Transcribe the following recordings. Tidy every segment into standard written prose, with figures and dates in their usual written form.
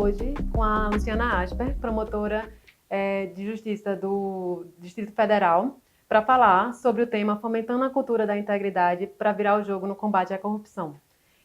hoje com a Luciana Asper, promotora de Justiça do Distrito Federal, para falar sobre o tema Fomentando a Cultura da Integridade para virar o jogo no combate à corrupção.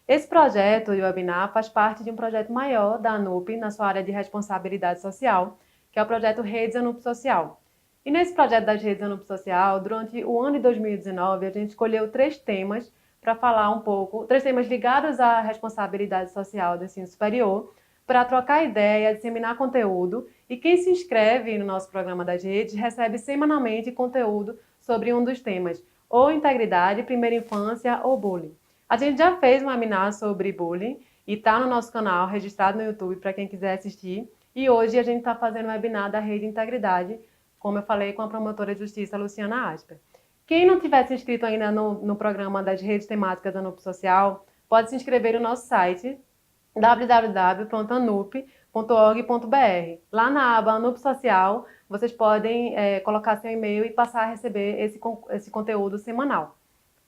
Esse projeto de webinar faz parte de um projeto maior da ANUP na sua área de responsabilidade social, que é o projeto Redes ANUP Social. E nesse projeto das Redes ANUP Social, durante o ano de 2019, a gente escolheu 3 temas para falar um pouco, 3 temas ligados à responsabilidade social do ensino superior, para trocar ideia, disseminar conteúdo, e quem se inscreve no nosso programa das redes recebe semanalmente conteúdo sobre um dos temas, ou integridade, primeira infância ou bullying. A gente já fez um webinar sobre bullying e está no nosso canal, registrado no YouTube para quem quiser assistir, e hoje a gente está fazendo um webinar da Rede Integridade, como eu falei, com a promotora de justiça Luciana Asper. Quem não tiver se inscrito ainda no programa das redes temáticas da ANUP Social, pode se inscrever no nosso site www.anup.org.br. Lá na aba ANUP Social, vocês podem colocar seu e-mail e passar a receber esse conteúdo semanal,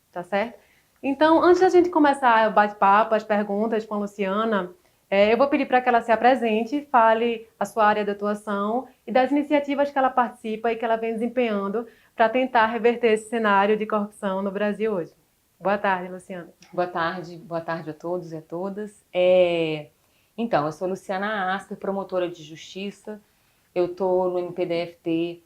tá certo? Então, antes da gente começar o bate-papo, as perguntas com a Luciana, eu vou pedir para que ela se apresente, fale a sua área de atuação e das iniciativas que ela participa e que ela vem desempenhando para tentar reverter esse cenário de corrupção no Brasil hoje. Boa tarde, Luciana. Boa tarde a todos e a todas. Então, eu sou Luciana Asper, promotora de justiça. Eu estou no MPDFT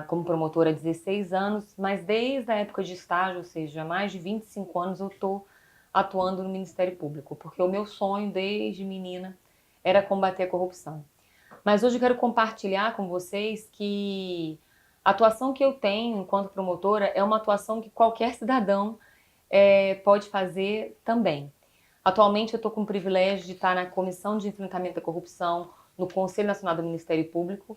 como promotora há 16 anos, mas desde a época de estágio, ou seja, há mais de 25 anos eu estou atuando no Ministério Público, porque o meu sonho desde menina era combater a corrupção. Mas hoje eu quero compartilhar com vocês que a atuação que eu tenho enquanto promotora é uma atuação que qualquer cidadão pode fazer também. Atualmente eu estou com o privilégio de estar na Comissão de Enfrentamento à Corrupção, no Conselho Nacional do Ministério Público,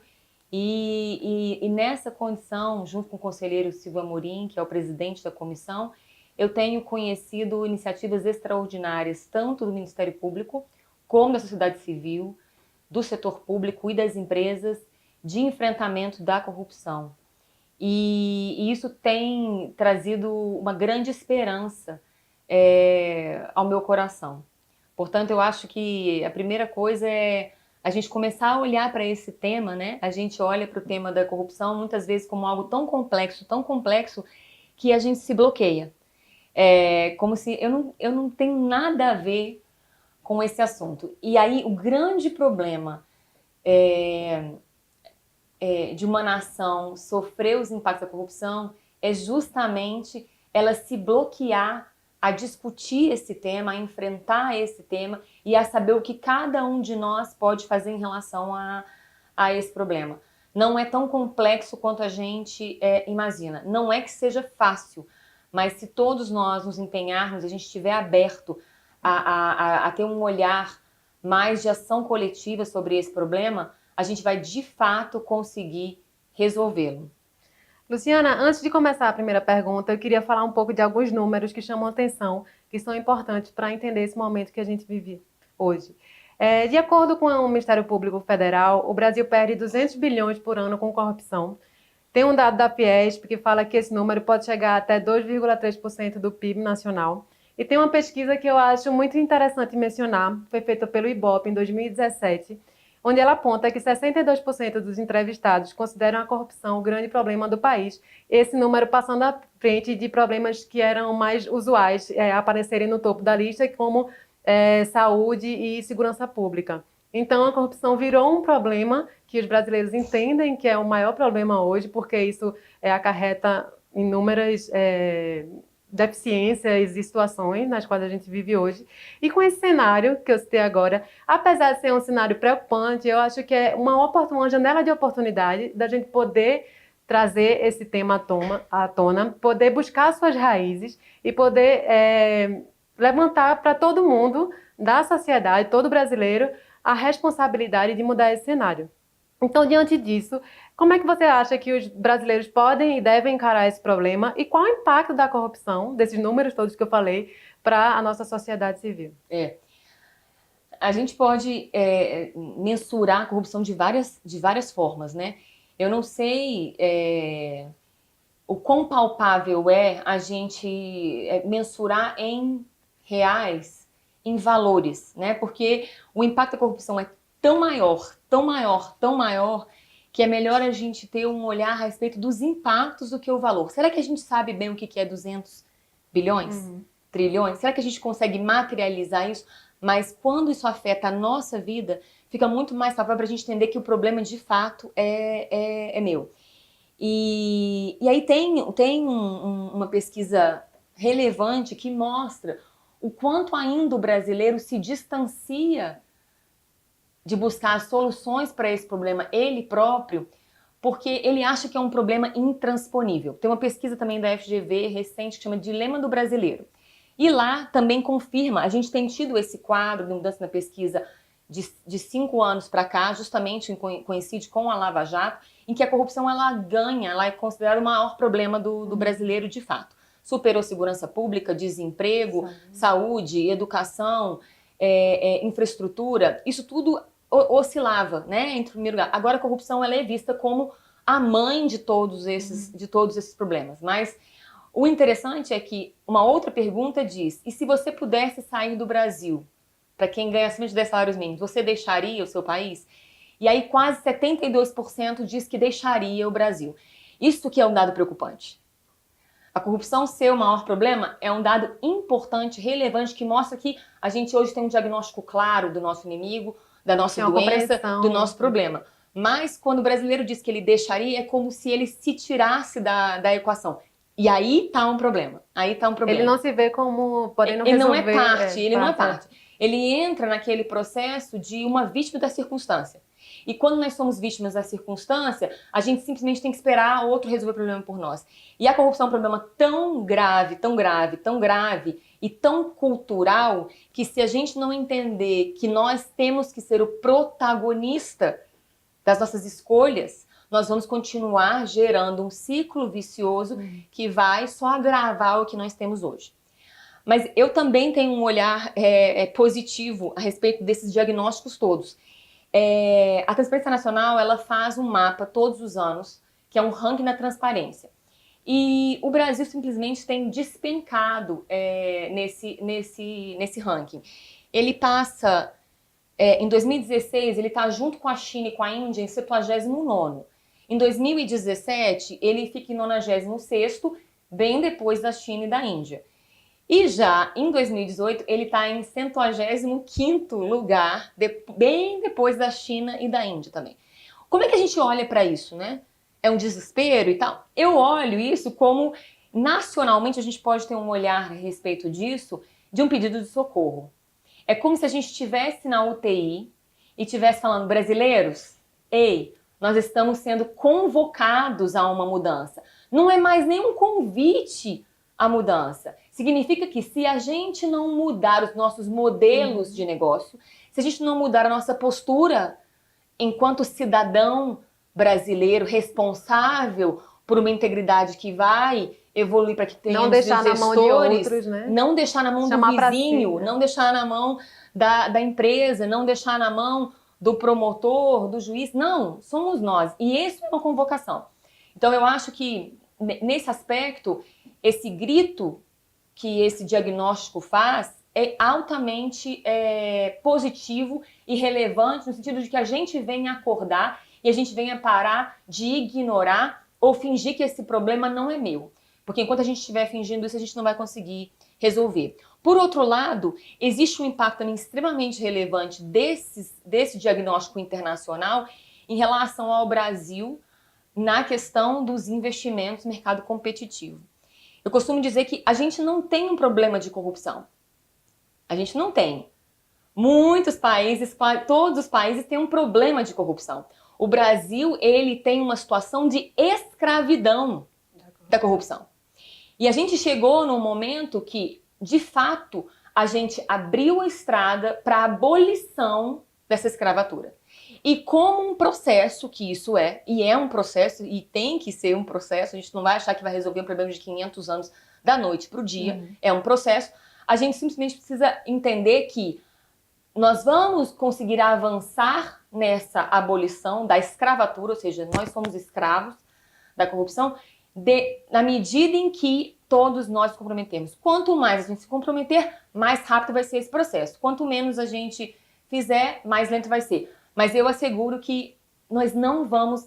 e nessa condição, junto com o conselheiro Silvio Amorim, que é o presidente da comissão, eu tenho conhecido iniciativas extraordinárias, tanto do Ministério Público, como da sociedade civil, do setor público e das empresas, de enfrentamento da corrupção. E isso tem trazido uma grande esperança ao meu coração. Portanto, eu acho que a primeira coisa é a gente começar a olhar para esse tema, né? A gente olha para o tema da corrupção muitas vezes como algo tão complexo, que a gente se bloqueia. Como se eu não tenho nada a ver com esse assunto. E aí o grande problema de uma nação sofrer os impactos da corrupção é justamente ela se bloquear a discutir esse tema, a enfrentar esse tema e a saber o que cada um de nós pode fazer em relação a esse problema. Não é tão complexo quanto a gente imagina. Não é que seja fácil, mas se todos nós nos empenharmos, a gente estiver aberto a ter um olhar mais de ação coletiva sobre esse problema, a gente vai de fato conseguir resolvê-lo. Luciana, antes de começar a primeira pergunta, eu queria falar um pouco de alguns números que chamam a atenção, que são importantes para entender esse momento que a gente vive hoje. De acordo com o Ministério Público Federal, o Brasil perde 200 bilhões por ano com corrupção. Tem um dado da Fiesp que fala que esse número pode chegar até 2,3% do PIB nacional. E tem uma pesquisa que eu acho muito interessante mencionar, foi feita pelo IBOP em 2017, onde ela aponta que 62% dos entrevistados consideram a corrupção o grande problema do país. Esse número passando à frente de problemas que eram mais usuais aparecerem no topo da lista, como saúde e segurança pública. Então, a corrupção virou um problema que os brasileiros entendem que é o maior problema hoje, porque isso acarreta inúmeras deficiências e situações nas quais a gente vive hoje. E com esse cenário que eu citei agora, apesar de ser um cenário preocupante, eu acho que é uma janela de oportunidade da gente poder trazer esse tema à tona, poder buscar suas raízes e poder levantar para todo mundo da sociedade, todo brasileiro, a responsabilidade de mudar esse cenário. Então, diante disso, como é que você acha que os brasileiros podem e devem encarar esse problema e qual o impacto da corrupção, desses números todos que eu falei, para a nossa sociedade civil? A gente pode mensurar a corrupção de várias formas, né? Eu não sei o quão palpável é a gente mensurar em reais, em valores, né? Porque o impacto da corrupção é tão maior, tão maior, tão maior, que é melhor a gente ter um olhar a respeito dos impactos do que o valor. Será que a gente sabe bem o que é 200 bilhões? Trilhões? Será que a gente consegue materializar isso? Mas quando isso afeta a nossa vida, fica muito mais fácil para a gente entender que o problema de fato é meu. E aí tem uma pesquisa relevante que mostra o quanto ainda o brasileiro se distancia de buscar soluções para esse problema ele próprio, porque ele acha que é um problema intransponível. Tem uma pesquisa também da FGV recente que chama Dilema do Brasileiro. E lá também confirma, a gente tem tido esse quadro de mudança na pesquisa de 5 anos para cá, justamente coincide com a Lava Jato, em que a corrupção ela é considerada o maior problema do brasileiro de fato. Superou segurança pública, desemprego, saúde, educação, infraestrutura, isso tudo oscilava, né, entre o primeiro lugar. Agora a corrupção ela é vista como a mãe de todos esses problemas. Mas o interessante é que uma outra pergunta diz: e se você pudesse sair do Brasil, para quem ganha acima de 10 salários mínimos, você deixaria o seu país? E aí quase 72% diz que deixaria o Brasil. Isso que é um dado preocupante. A corrupção ser o maior problema é um dado importante, relevante, que mostra que a gente hoje tem um diagnóstico claro do nosso inimigo, da nossa doença, do nosso problema. Mas quando o brasileiro diz que ele deixaria, é como se ele se tirasse da equação. E aí tá um problema. Aí tá um problema. Ele não se vê como podendo ele resolver... não é parte, ele não é parte. Ele entra naquele processo de uma vítima da circunstância. E quando nós somos vítimas da circunstância, a gente simplesmente tem que esperar outro resolver o problema por nós. E a corrupção é um problema tão grave, tão grave, tão grave e tão cultural que se a gente não entender que nós temos que ser o protagonista das nossas escolhas, nós vamos continuar gerando um ciclo vicioso que vai só agravar o que nós temos hoje. Mas eu também tenho um olhar positivo a respeito desses diagnósticos todos. A Transparência Nacional ela faz um mapa todos os anos, que é um ranking da transparência. E o Brasil simplesmente tem despencado nesse ranking. Ele passa, em 2016, ele está junto com a China e com a Índia em 79º. Em 2017, ele fica em 96º, bem depois da China e da Índia. E já em 2018, ele está em 105º lugar, bem depois da China e da Índia também. Como é que a gente olha para isso, né? É um desespero e tal? Eu olho isso como, nacionalmente, a gente pode ter um olhar a respeito disso, de um pedido de socorro. É como se a gente estivesse na UTI e estivesse falando: brasileiros, ei, nós estamos sendo convocados a uma mudança. Não é mais nenhum convite à mudança. Significa que se a gente não mudar os nossos modelos de negócio, se a gente não mudar a nossa postura enquanto cidadão brasileiro responsável por uma integridade que vai evoluir para que tenha não deixar na mão de outros, né? Não deixar na mão do vizinho, não deixar na mão da empresa, não deixar na mão do promotor, do juiz. Não, somos nós. E isso é uma convocação. Então eu acho que nesse aspecto, esse grito que esse diagnóstico faz é altamente positivo e relevante, no sentido de que a gente venha acordar e a gente venha parar de ignorar ou fingir que esse problema não é meu. Porque enquanto a gente estiver fingindo isso, a gente não vai conseguir resolver. Por outro lado, existe um impacto também extremamente relevante desse diagnóstico internacional em relação ao Brasil na questão dos investimentos no mercado competitivo. Eu costumo dizer que a gente não tem um problema de corrupção. A gente não tem. Muitos países, todos os países têm um problema de corrupção. O Brasil, ele tem uma situação de escravidão da corrupção. E a gente chegou num momento que, de fato, a gente abriu a estrada para a abolição dessa escravatura. E como um processo que isso e é um processo, e tem que ser um processo, a gente não vai achar que vai resolver um problema de 500 anos da noite para o dia, é um processo, a gente simplesmente precisa entender que nós vamos conseguir avançar nessa abolição da escravatura, ou seja, nós somos escravos da corrupção, na medida em que todos nós nos comprometemos. Quanto mais a gente se comprometer, mais rápido vai ser esse processo. Quanto menos a gente fizer, mais lento vai ser. Mas eu asseguro que nós não vamos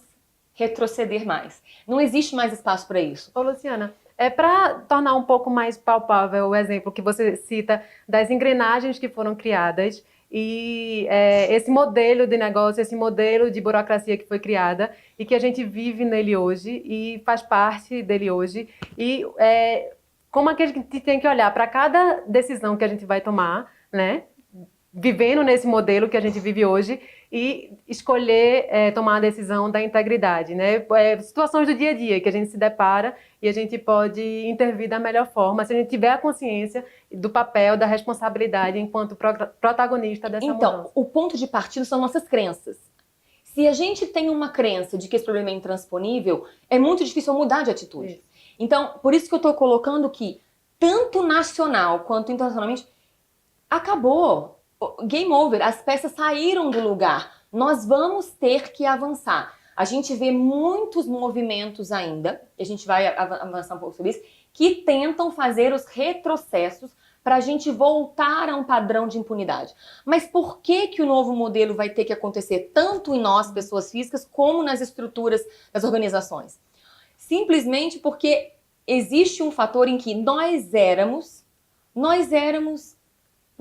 retroceder mais. Não existe mais espaço para isso. Ô, Luciana, para tornar um pouco mais palpável o exemplo que você cita das engrenagens que foram criadas e esse modelo de negócio, esse modelo de burocracia que foi criada e que a gente vive nele hoje e faz parte dele hoje. E como é que a gente tem que olhar para cada decisão que a gente vai tomar, né? Vivendo nesse modelo que a gente vive hoje e escolher tomar a decisão da integridade, né? Situações do dia a dia que a gente se depara e a gente pode intervir da melhor forma se a gente tiver a consciência do papel, da responsabilidade enquanto protagonista dessa mudança. Então, o ponto de partida são nossas crenças. Se a gente tem uma crença de que esse problema é intransponível, é muito difícil mudar de atitude. Isso. Então, por isso que eu estou colocando que, tanto nacional quanto internacionalmente, acabou. Game over, as peças saíram do lugar. Nós vamos ter que avançar. A gente vê muitos movimentos ainda, e a gente vai avançar um pouco sobre isso, que tentam fazer os retrocessos para a gente voltar a um padrão de impunidade. Mas por que que o novo modelo vai ter que acontecer tanto em nós, pessoas físicas, como nas estruturas das organizações? Simplesmente porque existe um fator em que nós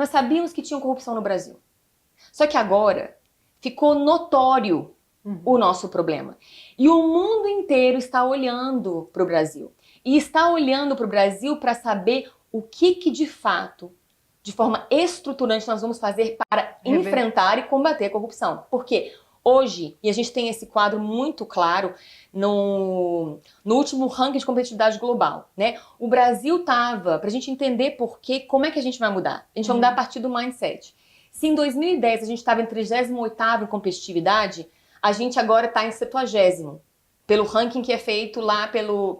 sabíamos que tinha corrupção no Brasil. Só que agora ficou notório o nosso problema. E o mundo inteiro está olhando para o Brasil. E está olhando para o Brasil para saber o que de fato, de forma estruturante, nós vamos fazer para enfrentar e combater a corrupção. Porque hoje, e a gente tem esse quadro muito claro no último ranking de competitividade global, né? O Brasil estava, para a gente entender por quê, como é que a gente vai mudar? A gente vai mudar a partir do mindset. Se em 2010 a gente estava em 38º em competitividade, a gente agora está em 70º, pelo ranking que é feito lá pelo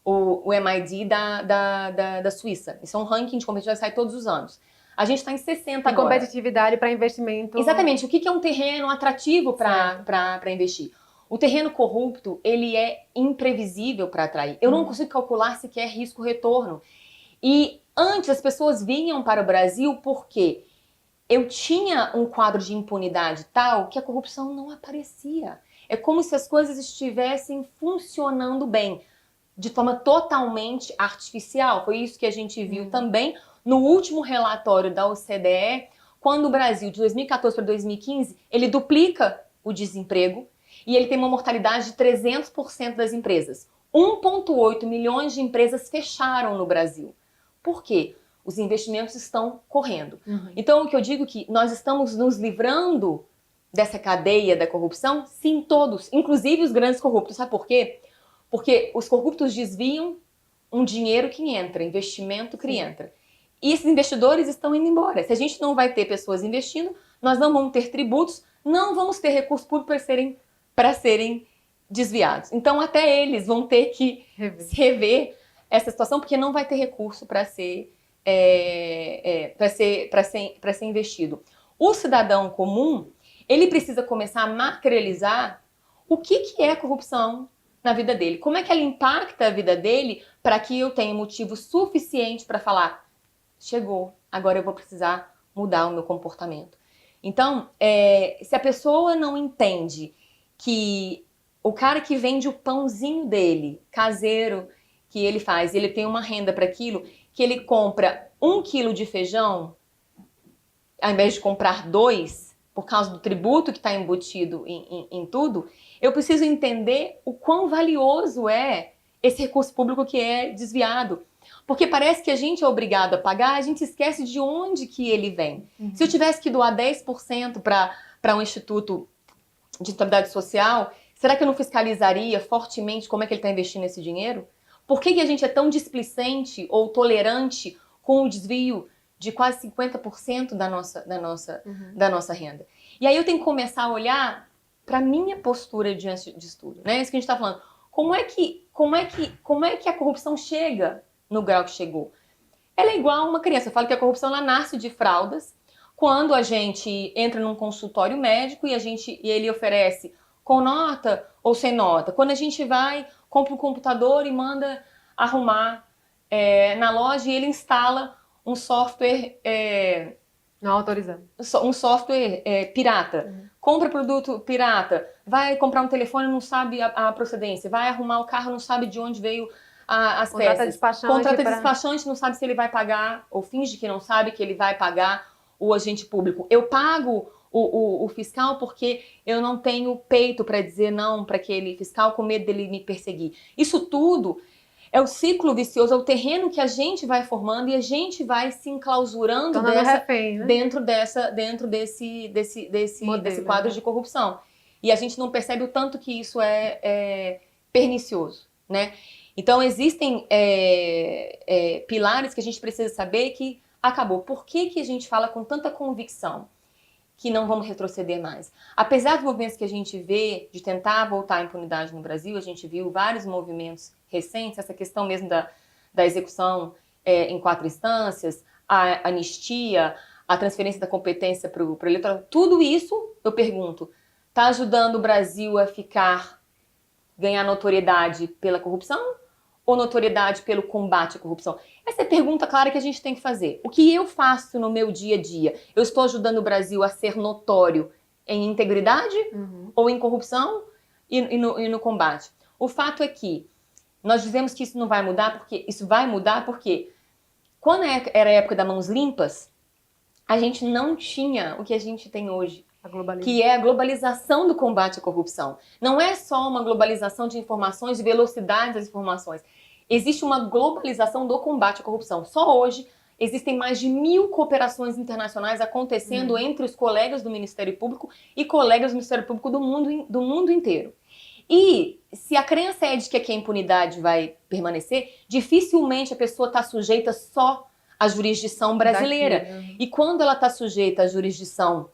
o MIT da Suíça. Isso é um ranking de competitividade que sai todos os anos. A gente está em 60 agora. E competitividade para investimento. Exatamente. O que é um terreno atrativo para investir? O terreno corrupto, ele é imprevisível para atrair. Eu não consigo calcular sequer risco-retorno. E antes as pessoas vinham para o Brasil porque eu tinha um quadro de impunidade tal que a corrupção não aparecia. É como se as coisas estivessem funcionando bem, de forma totalmente artificial. Foi isso que a gente viu também no último relatório da OCDE, quando o Brasil, de 2014 para 2015, ele duplica o desemprego e ele tem uma mortalidade de 300% das empresas. 1,8 milhões de empresas fecharam no Brasil. Por quê? Os investimentos estão correndo. Então, o que eu digo é que nós estamos nos livrando dessa cadeia da corrupção? Sim, todos, inclusive os grandes corruptos. Sabe por quê? Porque os corruptos desviam um dinheiro que entra, investimento que entra. E esses investidores estão indo embora. Se a gente não vai ter pessoas investindo, nós não vamos ter tributos, não vamos ter recursos públicos para serem desviados. Então, até eles vão ter que rever essa situação, porque não vai ter recurso para ser investido. O cidadão comum, ele precisa começar a materializar o que é a corrupção na vida dele. Como é que ela impacta a vida dele para que eu tenha motivo suficiente para falar: chegou, agora eu vou precisar mudar o meu comportamento. Então, se a pessoa não entende que o cara que vende o pãozinho dele, caseiro, que ele faz, ele tem uma renda para aquilo, que ele compra 1 quilo de feijão, ao invés de comprar 2, por causa do tributo que está embutido em tudo, eu preciso entender o quão valioso é esse recurso público que é desviado. Porque parece que a gente é obrigado a pagar, a gente esquece de onde que ele vem. Se eu tivesse que doar 10% para um instituto de responsabilidade social, será que eu não fiscalizaria fortemente como é que ele está investindo esse dinheiro? Por que a gente é tão displicente ou tolerante com o desvio de quase 50% da nossa renda? E aí eu tenho que começar a olhar para a minha postura diante de tudo, né? Isso que a gente está falando. Como é que a corrupção chega no grau que chegou? Ela é igual a uma criança. Eu falo que a corrupção ela nasce de fraldas. Quando a gente entra num consultório médico e ele oferece com nota ou sem nota. Quando a gente vai, compra um computador e manda arrumar na loja e ele instala um software Não autorizando. Um software pirata. Compra produto pirata. Vai comprar um telefone e não sabe a procedência. Vai arrumar o carro, não sabe de onde veio as Contrata peças. despachante Contrata despachante, não sabe se ele vai pagar, ou finge que não sabe que ele vai pagar o agente público. Eu pago o fiscal porque eu não tenho peito para dizer não para aquele fiscal com medo dele me perseguir. Isso tudo é o ciclo vicioso, é o terreno que a gente vai formando e a gente vai se enclausurando refém, né? dentro desse quadro de corrupção. E a gente não percebe o tanto que isso é pernicioso, né? Então existem pilares que a gente precisa saber que acabou. Por que a gente fala com tanta convicção que não vamos retroceder mais? Apesar dos movimentos que a gente vê de tentar voltar à impunidade no Brasil, a gente viu vários movimentos recentes, essa questão mesmo da execução em 4 instâncias, a anistia, a transferência da competência para o eleitorado, tudo isso, eu pergunto, está ajudando o Brasil a ganhar notoriedade pela corrupção ou notoriedade pelo combate à corrupção? Essa é a pergunta clara que a gente tem que fazer. O que eu faço no meu dia a dia? Eu estou ajudando o Brasil a ser notório em integridade ou em corrupção e no combate? O fato é que nós dizemos que isso não vai mudar, porque isso vai mudar porque quando era a época das mãos limpas, a gente não tinha o que a gente tem hoje, que é a globalização do combate à corrupção. Não é só uma globalização de informações, de velocidade das informações. Existe uma globalização do combate à corrupção. Só hoje existem mais de 1.000 cooperações internacionais acontecendo entre os colegas do Ministério Público e colegas do Ministério Público do mundo inteiro. E se a crença é de que aqui a impunidade vai permanecer, dificilmente a pessoa está sujeita só à jurisdição brasileira. E quando ela está sujeita à jurisdição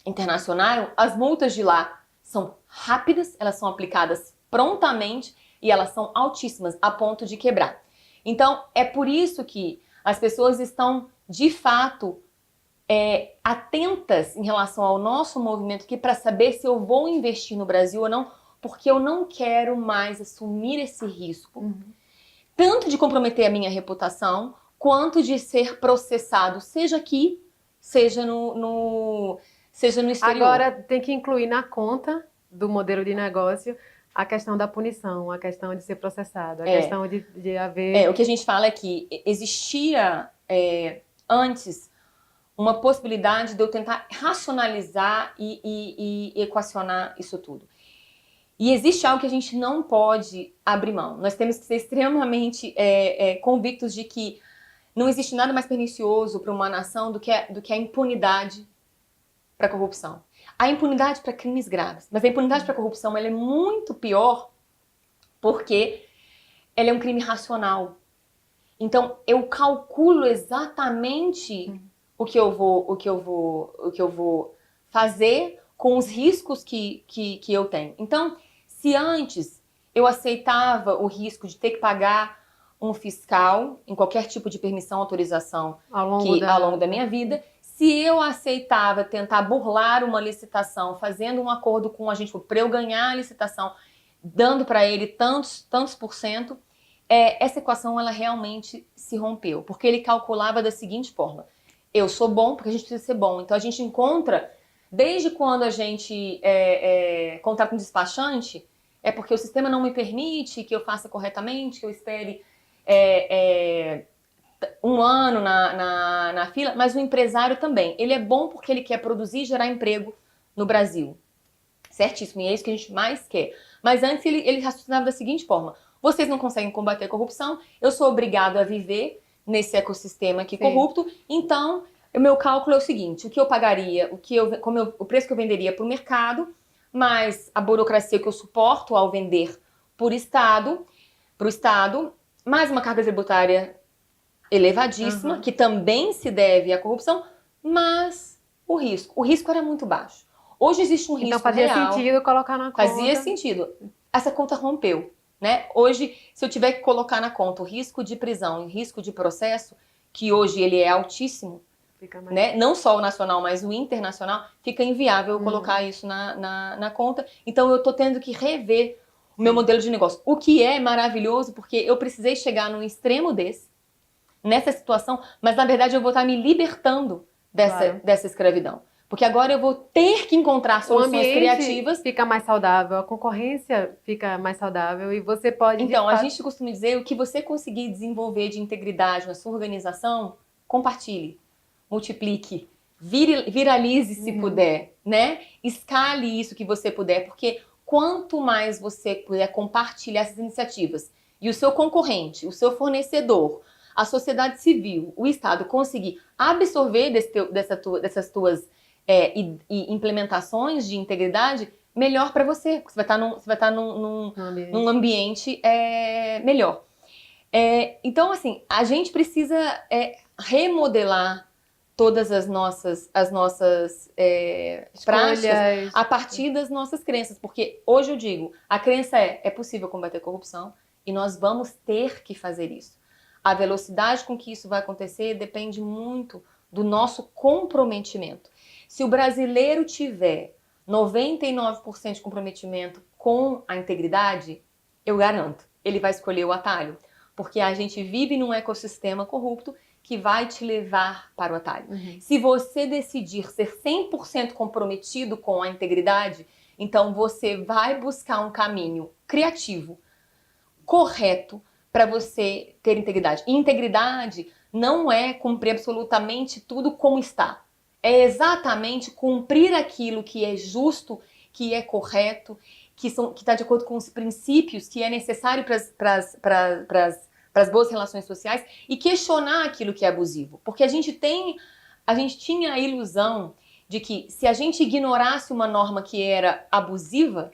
internacional, as multas de lá são rápidas, elas são aplicadas prontamente e elas são altíssimas, a ponto de quebrar. Então, é por isso que as pessoas estão, de fato, atentas em relação ao nosso movimento aqui para saber se eu vou investir no Brasil ou não, porque eu não quero mais assumir esse risco, tanto de comprometer a minha reputação, quanto de ser processado, seja aqui, seja no exterior. Agora tem que incluir na conta do modelo de negócio a questão da punição, a questão de ser processado, a questão de haver... O que a gente fala é que existia antes uma possibilidade de eu tentar racionalizar e equacionar isso tudo. E existe algo que a gente não pode abrir mão. Nós temos que ser extremamente convictos de que não existe nada mais pernicioso para uma nação do que a impunidade para a corrupção. A impunidade para crimes graves. Mas a impunidade para a corrupção ela é muito pior porque ela é um crime racional. Então, eu calculo exatamente o que eu vou fazer com os riscos que eu tenho. Então, se antes eu aceitava o risco de ter que pagar um fiscal em qualquer tipo de permissão, autorização ao longo da minha vida, se eu aceitava tentar burlar uma licitação, fazendo um acordo com o agente para eu ganhar a licitação, dando para ele tantos por cento, essa equação ela realmente se rompeu, porque ele calculava da seguinte forma: eu sou bom porque a gente precisa ser bom. Então a gente encontra, desde quando a gente contrata um despachante, é porque o sistema não me permite que eu faça corretamente, que eu espere 1 ano na fila, mas o empresário também. Ele é bom porque ele quer produzir e gerar emprego no Brasil. Certíssimo, e é isso que a gente mais quer. Mas antes ele raciocinava da seguinte forma: vocês não conseguem combater a corrupção, eu sou obrigado a viver nesse ecossistema aqui corrupto, então o meu cálculo é o seguinte: o que eu pagaria, o preço que eu venderia para o mercado, mais a burocracia que eu suporto ao vender para o Estado, mais uma carga tributária elevadíssima, que também se deve à corrupção, mas o risco era muito baixo. Hoje existe um risco real. Então fazia sentido colocar na conta. Fazia sentido. Essa conta rompeu, né? Hoje, se eu tiver que colocar na conta o risco de prisão e o risco de processo, que hoje ele é altíssimo, né? Não só o nacional, mas o internacional, fica inviável eu colocar isso na conta. Então eu tô tendo que rever o meu modelo de negócio. O que é maravilhoso, porque eu precisei chegar num extremo nessa situação, mas na verdade eu vou estar me libertando dessa escravidão. Porque agora eu vou ter que encontrar soluções criativas. Fica mais saudável, a concorrência fica mais saudável e você pode... Então, a gente costuma dizer, o que você conseguir desenvolver de integridade na sua organização, compartilhe, multiplique, viralize se puder, né? Escale isso que você puder, porque quanto mais você puder compartilhar essas iniciativas e o seu concorrente, o seu fornecedor, a sociedade civil, o Estado conseguir absorver dessas tuas implementações de integridade, melhor para você, porque você vai estar num ambiente melhor. Então, assim, a gente precisa remodelar todas as nossas práticas a partir das nossas crenças, porque hoje eu digo, a crença é possível combater a corrupção e nós vamos ter que fazer isso. A velocidade com que isso vai acontecer depende muito do nosso comprometimento. Se o brasileiro tiver 99% de comprometimento com a integridade, eu garanto, ele vai escolher o atalho. Porque a gente vive num ecossistema corrupto que vai te levar para o atalho. Se você decidir ser 100% comprometido com a integridade, então você vai buscar um caminho criativo, correto, para você ter integridade. E integridade não é cumprir absolutamente tudo como está. É exatamente cumprir aquilo que é justo, que é correto, que está de acordo com os princípios que é necessário para as boas relações sociais e questionar aquilo que é abusivo. Porque a gente tinha a ilusão de que se a gente ignorasse uma norma que era abusiva,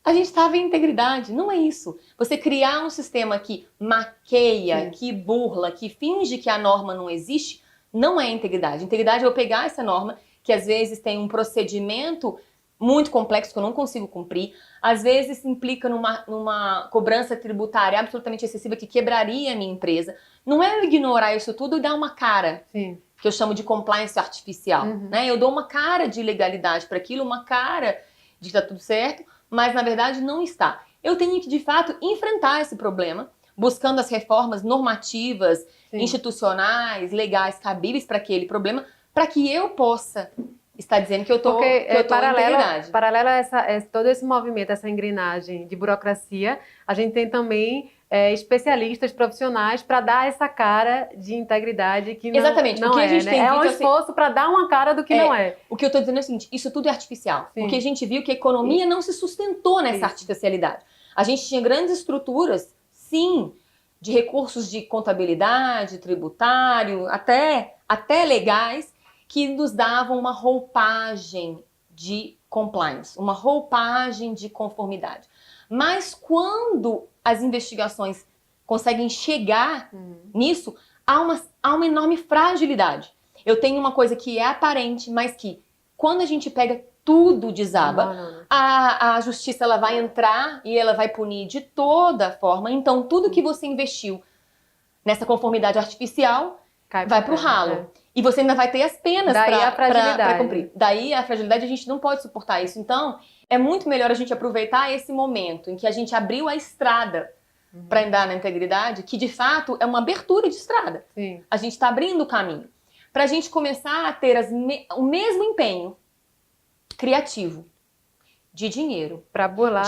a gente estava em integridade. Não é isso. Você criar um sistema que maqueia, que burla, que finge que a norma não existe, não é integridade. Integridade é eu pegar essa norma, que às vezes tem um procedimento muito complexo que eu não consigo cumprir, às vezes implica numa cobrança tributária absolutamente excessiva que quebraria a minha empresa. Não é eu ignorar isso tudo e dar uma cara, que eu chamo de compliance artificial. Né? Eu dou uma cara de ilegalidade para aquilo, uma cara de que está tudo certo, mas na verdade não está. Eu tenho que, de fato, enfrentar esse problema, buscando as reformas normativas, institucionais, legais, cabíveis para aquele problema, para que eu possa estar dizendo que eu estou em integridade. Paralelo a todo esse movimento, essa engrenagem de burocracia, a gente tem também especialistas profissionais para dar essa cara de integridade que Exatamente. não o que a gente tem é visto, um esforço para dar uma cara do que não é. O que eu estou dizendo é o seguinte, isso tudo é artificial. Porque a gente viu que a economia não se sustentou nessa artificialidade. A gente tinha grandes estruturas, sim, de recursos de contabilidade, tributário, até legais, que nos davam uma roupagem de compliance, uma roupagem de conformidade. Mas quando as investigações conseguem chegar nisso, há uma enorme fragilidade. Eu tenho uma coisa que é aparente, mas que quando a gente pega tudo desaba, a justiça ela vai entrar e ela vai punir de toda forma. Então tudo que você investiu nessa conformidade artificial vai para o ralo. E você ainda vai ter as penas para cumprir. Daí a fragilidade, a gente não pode suportar isso. Então, é muito melhor a gente aproveitar esse momento em que a gente abriu a estrada para andar na integridade, que de fato é uma abertura de estrada. A gente está abrindo o caminho. Para a gente começar a ter o mesmo empenho criativo, de dinheiro,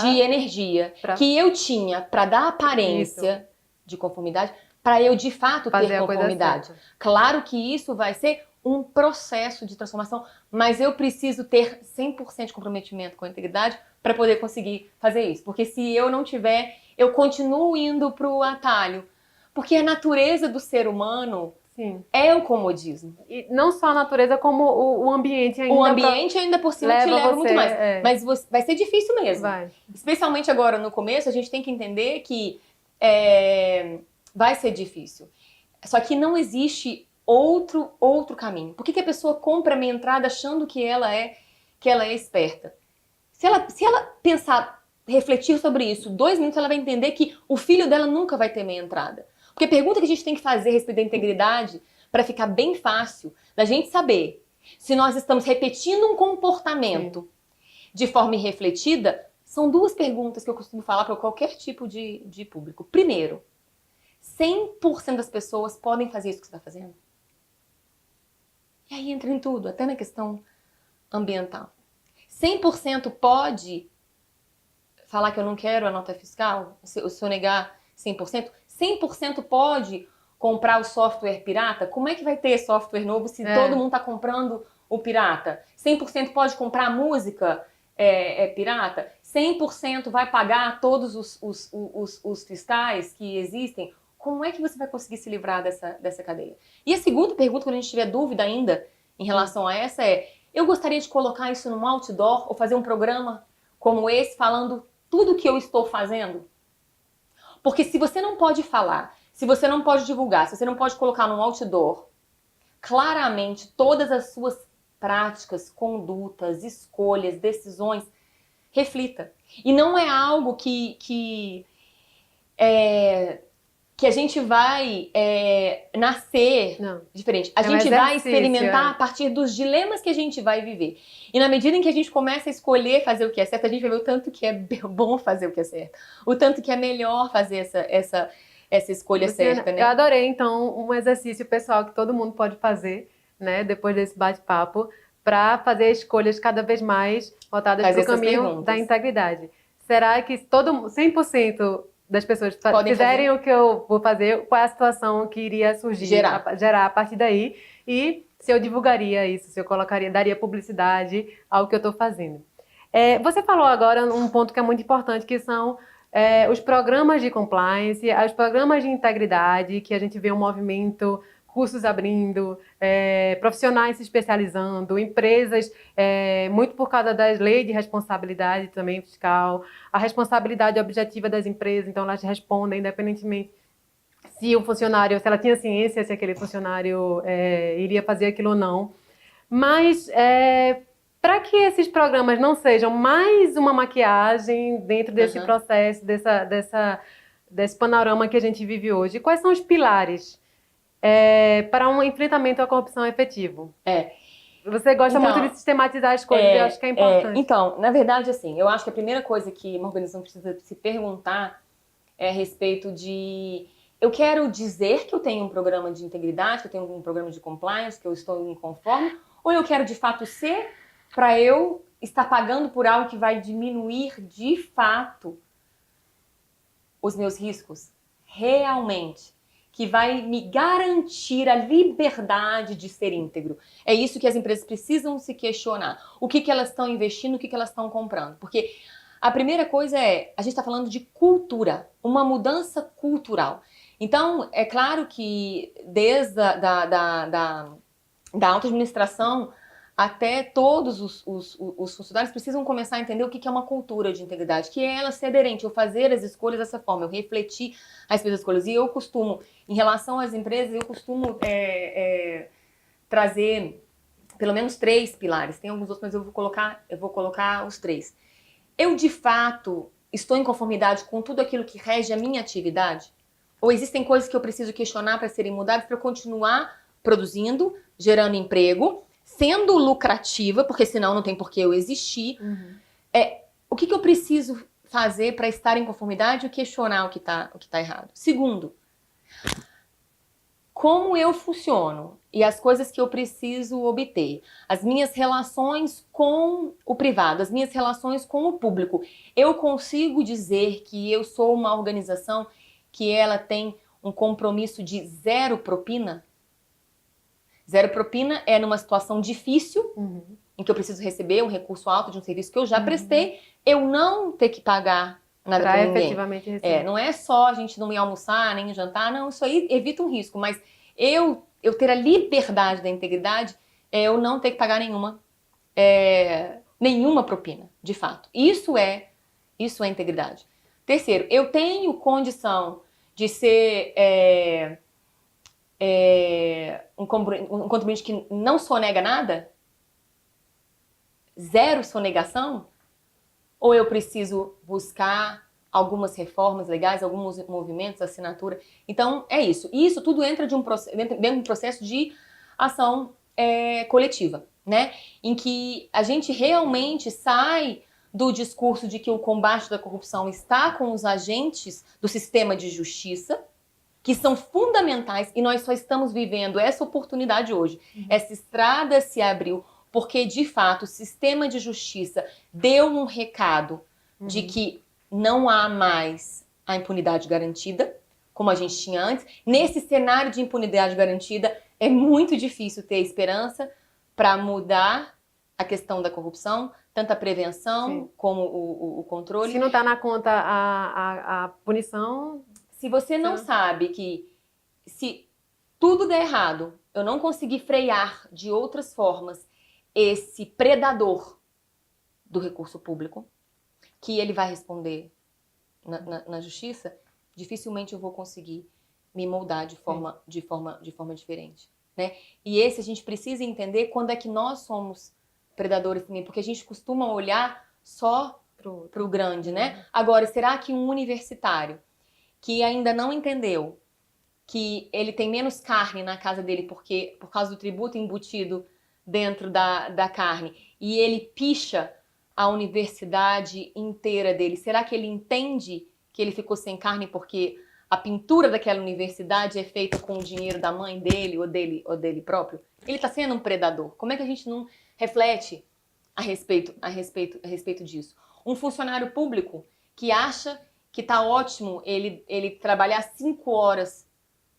de energia, que eu tinha para dar aparência de conformidade, para eu de fato ter conformidade. Claro que isso vai ser um processo de transformação, mas eu preciso ter 100% de comprometimento com a integridade para poder conseguir fazer isso. Porque se eu não tiver, eu continuo indo para o atalho. Porque a natureza do ser humano é o comodismo. E não só a natureza, como o ambiente ainda. O ambiente ainda por cima te leva muito mais. Mas vai ser difícil mesmo. Especialmente agora no começo, a gente tem que entender que vai ser difícil. Só que não existe outro caminho. Por que a pessoa compra a meia entrada achando que ela é esperta? Se ela pensar, refletir sobre isso, 2 minutos ela vai entender que o filho dela nunca vai ter meia entrada. Porque a pergunta que a gente tem que fazer a respeito da integridade, para ficar bem fácil da gente saber se nós estamos repetindo um comportamento de forma irrefletida, são 2 perguntas que eu costumo falar para qualquer tipo de público. Primeiro, 100% das pessoas podem fazer isso que você está fazendo? E aí entra em tudo, até na questão ambiental. 100% pode falar que eu não quero a nota fiscal? Se eu negar 100%? 100% pode comprar o software pirata? Como é que vai ter software novo se todo mundo está comprando o pirata? 100% pode comprar música pirata? 100% vai pagar todos os fiscais que existem? Como é que você vai conseguir se livrar dessa cadeia? E a segunda pergunta, quando a gente tiver dúvida ainda em relação a essa eu gostaria de colocar isso num outdoor ou fazer um programa como esse falando tudo o que eu estou fazendo? Porque se você não pode falar, se você não pode divulgar, se você não pode colocar num outdoor claramente todas as suas práticas, condutas, escolhas, decisões, reflita. E não é algo que a gente vai nascer diferente. A gente vai experimentar a partir dos dilemas que a gente vai viver. E na medida em que a gente começa a escolher fazer o que é certo, a gente vai ver o tanto que é bom fazer o que é certo. O tanto que é melhor fazer essa escolha certa, né? Eu adorei, então, um exercício pessoal que todo mundo pode fazer, né, depois desse bate-papo, para fazer escolhas cada vez mais voltadas para o caminho da integridade. Será que 100% das pessoas fizerem o que eu vou fazer, qual é a situação que iria surgir, gerar a partir daí, e se eu divulgaria isso, se eu daria publicidade ao que eu estou fazendo. Você falou agora um ponto que é muito importante, que são os programas de compliance, os programas de integridade, que a gente vê um movimento, cursos abrindo, profissionais se especializando, empresas, muito por causa das leis de responsabilidade também fiscal, a responsabilidade objetiva das empresas, então elas respondem independentemente se o funcionário, se ela tinha ciência se aquele funcionário iria fazer aquilo ou não. Mas para que esses programas não sejam mais uma maquiagem dentro desse processo, desse panorama que a gente vive hoje, quais são os pilares para um enfrentamento à corrupção efetivo? Você gosta muito de sistematizar as coisas, eu acho que é importante. Então, na verdade, assim, eu acho que a primeira coisa que uma organização precisa se perguntar é a respeito de... Eu quero dizer que eu tenho um programa de integridade, que eu tenho um programa de compliance, que eu estou inconforme, ou eu quero de fato ser para eu estar pagando por algo que vai diminuir de fato os meus riscos realmente, que vai me garantir a liberdade de ser íntegro. É isso que as empresas precisam se questionar. O que elas estão investindo, o que elas estão comprando. Porque a primeira coisa a gente está falando de cultura, uma mudança cultural. Então, é claro que desde da alta administração até todos os funcionários precisam começar a entender o que é uma cultura de integridade, que é ela ser aderente, eu fazer as escolhas dessa forma, eu refletir as minhas escolhas. E eu costumo, em relação às empresas, eu costumo trazer pelo menos 3 pilares. Tem alguns outros, mas eu vou colocar os 3. Eu, de fato, estou em conformidade com tudo aquilo que rege a minha atividade? Ou existem coisas que eu preciso questionar para serem mudadas para eu continuar produzindo, gerando emprego, sendo lucrativa, porque senão não tem por que eu existir. O que eu preciso fazer para estar em conformidade e questionar o que tá errado? Segundo, como eu funciono e as coisas que eu preciso obter, as minhas relações com o privado, as minhas relações com o público. Eu consigo dizer que eu sou uma organização que ela tem um compromisso de 0 propina? 0 propina é numa situação difícil, em que eu preciso receber um recurso alto de um serviço que eu já prestei, eu não ter que pagar nada para ninguém. Efetivamente receber. Não é só a gente não ir almoçar, nem jantar, não, isso aí evita um risco, mas eu ter a liberdade da integridade é eu não ter que pagar nenhuma propina, de fato. Isso é integridade. Terceiro, eu tenho condição de ser um contribuinte que não sonega nada? 0 sonegação? Ou eu preciso buscar algumas reformas legais, alguns movimentos, assinatura? Então, é isso. E isso tudo entra dentro de um processo de ação coletiva, né? Em que a gente realmente sai do discurso de que o combate da corrupção está com os agentes do sistema de justiça, que são fundamentais e nós só estamos vivendo essa oportunidade hoje. Essa estrada se abriu porque, de fato, o sistema de justiça deu um recado de que não há mais a impunidade garantida, como a gente tinha antes. Nesse cenário de impunidade garantida, é muito difícil ter esperança para mudar a questão da corrupção, tanto a prevenção como o controle. Se não está na conta a punição... Se você não sabe que se tudo der errado, eu não conseguir frear de outras formas esse predador do recurso público, que ele vai responder na justiça, dificilmente eu vou conseguir me moldar de forma diferente, né? E esse a gente precisa entender quando é que nós somos predadores também, porque a gente costuma olhar só pro grande, né? Agora, será que um universitário que ainda não entendeu que ele tem menos carne na casa dele por causa do tributo embutido dentro da carne, e ele picha a universidade inteira dele, será que ele entende que ele ficou sem carne porque a pintura daquela universidade é feita com o dinheiro da mãe dele ou dele próprio? Ele está sendo um predador. Como é que a gente não reflete a respeito disso? Um funcionário público que acha que está ótimo ele trabalhar 5 horas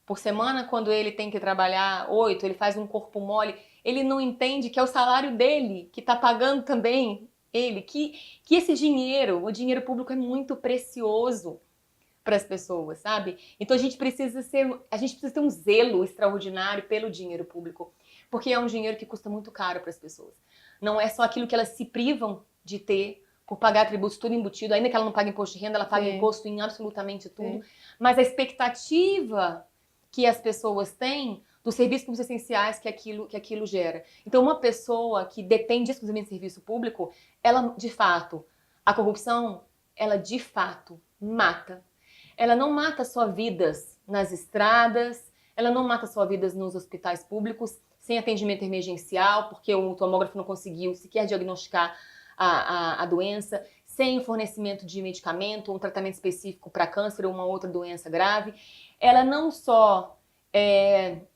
por semana quando ele tem que trabalhar 8, ele faz um corpo mole, ele não entende que é o salário dele que está pagando também ele, que esse dinheiro, o dinheiro público é muito precioso para as pessoas, sabe? Então a gente precisa ter um zelo extraordinário pelo dinheiro público, porque é um dinheiro que custa muito caro para as pessoas. Não é só aquilo que elas se privam de ter por pagar tributos tudo embutido, ainda que ela não pague imposto de renda, ela paga imposto em absolutamente tudo. Mas a expectativa que as pessoas têm dos serviços públicos essenciais que aquilo gera. Então, uma pessoa que depende exclusivamente de serviço público, ela, de fato, a corrupção, ela, de fato, mata. Ela não mata só vidas nas estradas, ela não mata só vidas nos hospitais públicos, sem atendimento emergencial, porque o tomógrafo não conseguiu sequer diagnosticar a doença, sem fornecimento de medicamento, um tratamento específico para câncer ou uma outra doença grave. Ela não só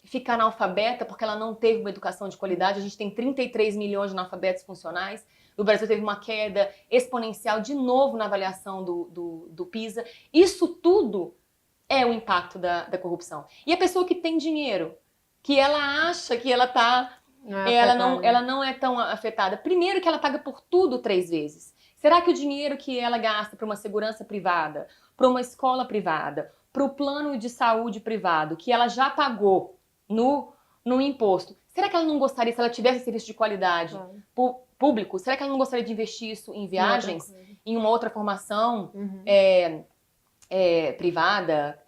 fica analfabeta porque ela não teve uma educação de qualidade. A gente tem 33 milhões de analfabetos funcionais. O Brasil teve uma queda exponencial de novo na avaliação do PISA. Isso tudo é o impacto da corrupção. E a pessoa que tem dinheiro, que ela acha que ela tá... Ela não é tão afetada. Primeiro que ela paga por tudo 3 vezes. Será que o dinheiro que ela gasta para uma segurança privada, para uma escola privada, para o plano de saúde privado, que ela já pagou no imposto, será que ela não gostaria, se ela tivesse serviço de qualidade público, será que ela não gostaria de investir isso em viagens, em uma outra formação privada,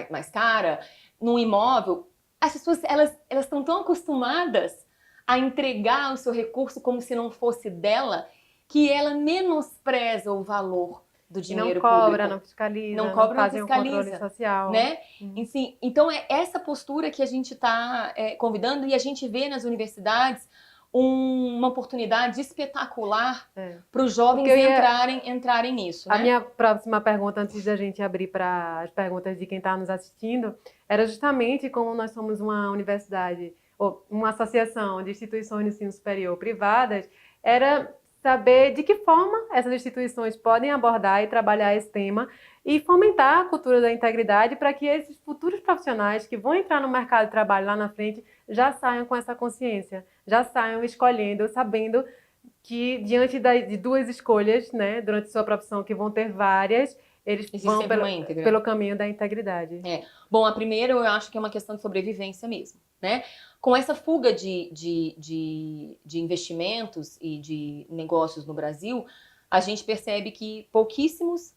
mais cara, num imóvel? As pessoas elas estão tão acostumadas a entregar o seu recurso como se não fosse dela, que ela menospreza o valor do dinheiro público. Não cobra, não fiscaliza, não faz um controle social. Né? Enfim, então é essa postura que a gente está convidando, e a gente vê nas universidades uma oportunidade espetacular para os jovens entrarem nisso. Né? A minha próxima pergunta, antes da gente abrir para as perguntas de quem está nos assistindo, era justamente como nós somos uma universidade, ou uma associação de instituições de ensino superior privadas, era saber de que forma essas instituições podem abordar e trabalhar esse tema e fomentar a cultura da integridade para que esses futuros profissionais que vão entrar no mercado de trabalho lá na frente já saiam com essa consciência, já saiam escolhendo, sabendo que diante de 2 escolhas, né, durante sua profissão, que vão ter várias, eles vão pelo caminho da integridade. Bom, a primeira eu acho que é uma questão de sobrevivência mesmo, né? Com essa fuga de investimentos e de negócios no Brasil, a gente percebe que pouquíssimas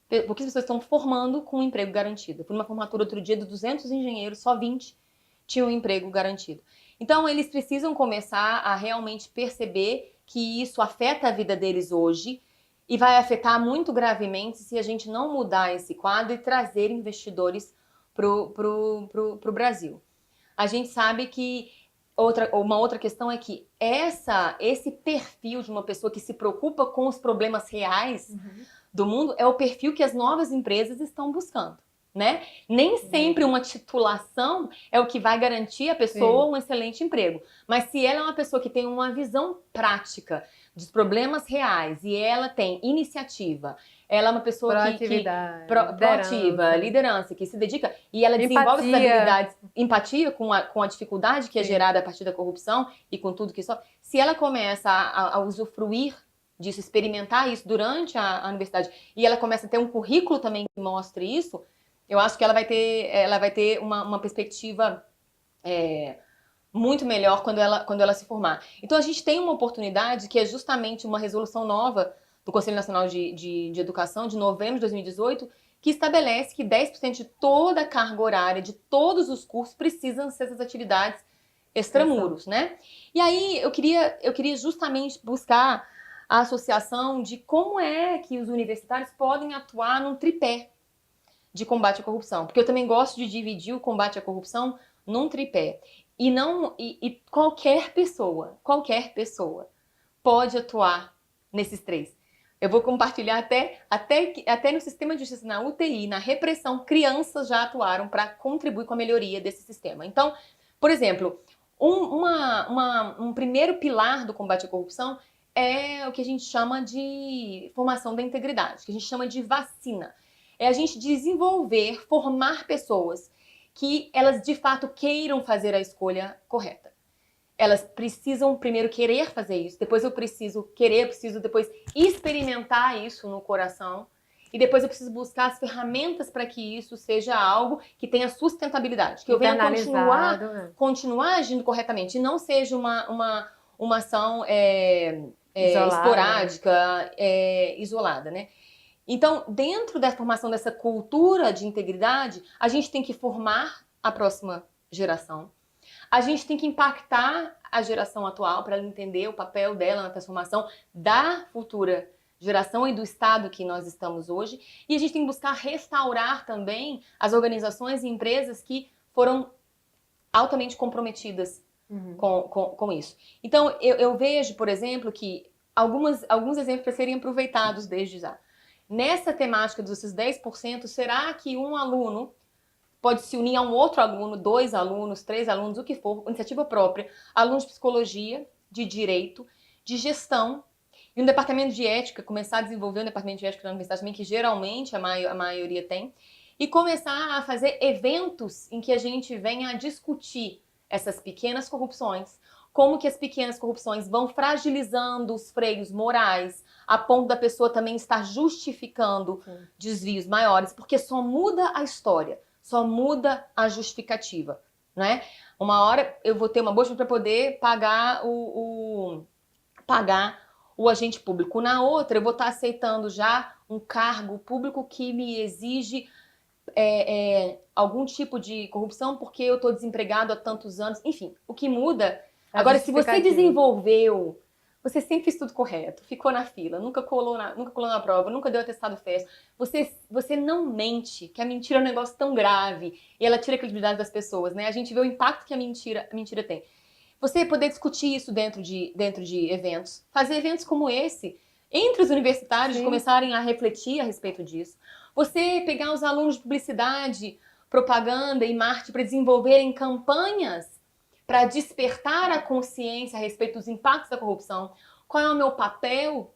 pessoas estão formando com um emprego garantido. Fui numa formatura outro dia de 200 engenheiros, só 20 tinham um emprego garantido. Então, eles precisam começar a realmente perceber que isso afeta a vida deles hoje e vai afetar muito gravemente se a gente não mudar esse quadro e trazer investidores pro Brasil. A gente sabe que uma outra questão é que esse perfil de uma pessoa que se preocupa com os problemas reais do mundo é o perfil que as novas empresas estão buscando. né? Nem sempre uma titulação é o que vai garantir a pessoa um excelente emprego. Mas se ela é uma pessoa que tem uma visão prática dos problemas reais e ela tem iniciativa, ela é uma pessoa proativa, liderança, que se dedica e ela desenvolve essas habilidades, empatia com a dificuldade que é gerada a partir da corrupção e com tudo que só. Se ela começa a usufruir disso, experimentar isso durante a universidade e ela começa a ter um currículo também que mostre isso, eu acho que ela vai ter uma perspectiva muito melhor quando ela se formar. Então a gente tem uma oportunidade que é justamente uma resolução nova do Conselho Nacional de Educação de novembro de 2018, que estabelece que 10% de toda a carga horária de todos os cursos precisam ser essas atividades extramuros, né? E aí eu queria justamente buscar a associação de como é que os universitários podem atuar num tripé de combate à corrupção. Porque eu também gosto de dividir o combate à corrupção num tripé. E qualquer pessoa pode atuar nesses três. Eu vou compartilhar até no sistema de justiça, na UTI, na repressão, crianças já atuaram para contribuir com a melhoria desse sistema. Então, por exemplo, um primeiro pilar do combate à corrupção é o que a gente chama de formação da integridade, que a gente chama de vacina. É a gente desenvolver, formar pessoas que elas de fato queiram fazer a escolha correta. Elas precisam primeiro querer fazer isso, depois eu preciso depois experimentar isso no coração e depois eu preciso buscar as ferramentas para que isso seja algo que tenha sustentabilidade, que eu venha continuar agindo corretamente e não seja uma ação esporádica, isolada, né? Então, dentro da formação dessa cultura de integridade, a gente tem que formar a próxima geração. A gente tem que impactar a geração atual para ela entender o papel dela na transformação da futura geração e do estado que nós estamos hoje. E a gente tem que buscar restaurar também as organizações e empresas que foram altamente comprometidas com isso. Então, eu vejo, por exemplo, que alguns exemplos seriam aproveitados desde já. Nessa temática dos 10%, será que um aluno pode se unir a um outro aluno, 2 alunos, 3 alunos, o que for, iniciativa própria, alunos de psicologia, de direito, de gestão, e um departamento de ética, começar a desenvolver um departamento de ética na universidade também, que geralmente a maioria tem, e começar a fazer eventos em que a gente venha a discutir essas pequenas corrupções, como que as pequenas corrupções vão fragilizando os freios morais, a ponto da pessoa também estar justificando desvios maiores, porque só muda a história, só muda a justificativa, né? Uma hora eu vou ter uma bolsa para poder pagar o agente público. Na outra, eu vou estar aceitando já um cargo público que me exige algum tipo de corrupção porque eu estou desempregado há tantos anos. Enfim, o que muda... Agora, se você desenvolveu, você sempre fez tudo correto, ficou na fila, nunca colou na prova, nunca deu atestado festa, você não mente, que a mentira é um negócio tão grave e ela tira a credibilidade das pessoas, né? A gente vê o impacto que a mentira tem. Você poder discutir isso dentro de eventos, fazer eventos como esse, entre os universitários, começarem a refletir a respeito disso. Você pegar os alunos de publicidade, propaganda e marketing para desenvolverem campanhas para despertar a consciência a respeito dos impactos da corrupção. Qual é o meu papel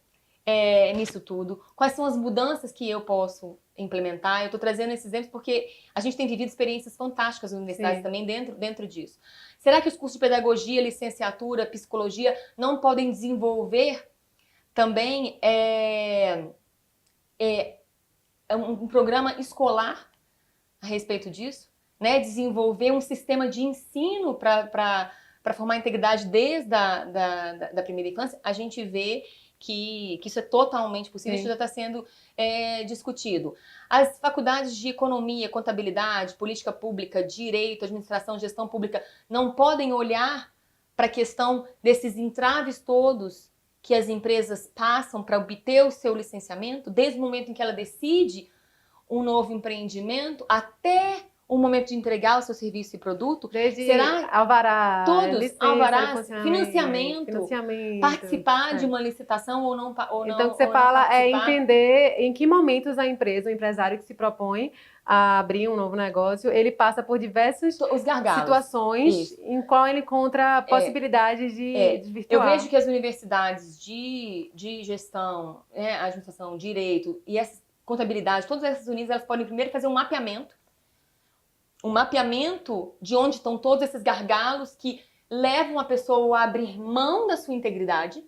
nisso tudo? Quais são as mudanças que eu posso implementar? Eu estou trazendo esses exemplos porque a gente tem vivido experiências fantásticas nas universidades também dentro disso. Será que os cursos de pedagogia, licenciatura, psicologia não podem desenvolver também um programa escolar a respeito disso? Né, desenvolver um sistema de ensino para formar a integridade desde a primeira infância, a gente vê que isso é totalmente possível, isso já está sendo discutido. As faculdades de economia, contabilidade, política pública, direito, administração, gestão pública, não podem olhar para a questão desses entraves todos que as empresas passam para obter o seu licenciamento, desde o momento em que ela decide um novo empreendimento até o momento de entregar o seu serviço e produto? Desde Será alvará, todos, licença de alvarás, funcionamento, financiamento, participar de é. uma licitação Então, o que você ou não fala é participar? entender em que momentos a empresa, o empresário que se propõe a abrir um novo negócio, ele passa por diversas Os gargalos. situações Isso. em qual ele encontra possibilidades de Eu desvirtuar. vejo que as universidades de gestão, né, administração, direito e essa contabilidade, todas essas unidas, elas podem primeiro fazer um mapeamento de onde estão todos esses gargalos que levam a pessoa a abrir mão da sua integridade.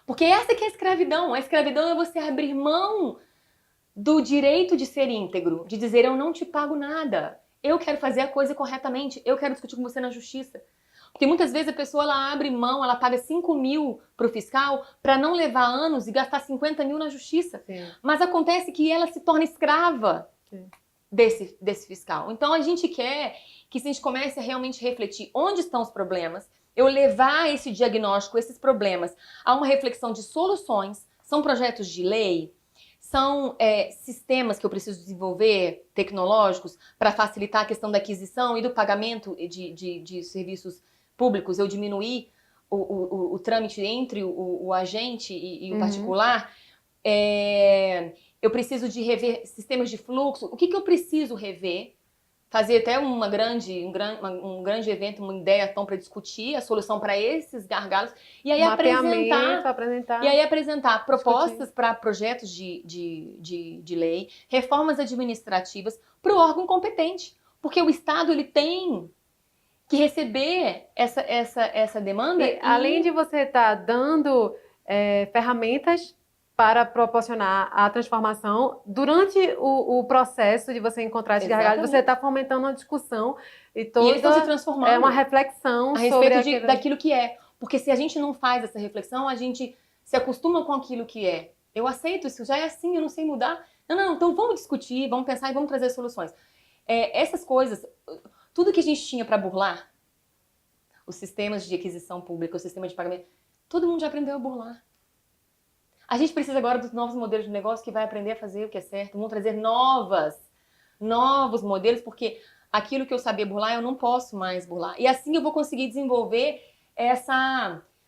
Porque essa que é a escravidão. A escravidão é você abrir mão do direito de ser íntegro, de dizer eu não te pago nada, eu quero fazer a coisa corretamente, eu quero discutir com você na justiça. Porque muitas vezes a pessoa ela abre mão, ela paga 5 mil pro fiscal para não levar anos e gastar 50 mil na justiça. Sim. Mas acontece que ela se torna escrava Sim. desse fiscal. Então a gente quer que se a gente comece a realmente refletir onde estão os problemas, eu levar esse diagnóstico, esses problemas, a uma reflexão de soluções, são projetos de lei, são sistemas que eu preciso desenvolver, tecnológicos, para facilitar a questão da aquisição e do pagamento de serviços públicos, eu diminuir o trâmite entre o agente e o particular. Eu preciso de rever sistemas de fluxo. O que eu preciso rever? Fazer até um grande evento, uma ideia para discutir a solução para esses gargalos e aí apresentar propostas para projetos de lei, reformas administrativas para o órgão competente. Porque o Estado ele tem que receber essa demanda. Além de você estar dando ferramentas para proporcionar a transformação, durante o processo de você encontrar esses gargalos, você está fomentando uma discussão e toda eles estão se transformando uma reflexão a respeito daquilo que é. Porque se a gente não faz essa reflexão, a gente se acostuma com aquilo que é. Eu aceito isso, já é assim, eu não sei mudar. Não, então vamos discutir, vamos pensar e vamos trazer soluções. Essas coisas, tudo que a gente tinha para burlar, os sistemas de aquisição pública, o sistema de pagamento, todo mundo já aprendeu a burlar. A gente precisa agora dos novos modelos de negócio que vai aprender a fazer o que é certo. Vamos trazer novos modelos, porque aquilo que eu sabia burlar, eu não posso mais burlar. E assim eu vou conseguir desenvolver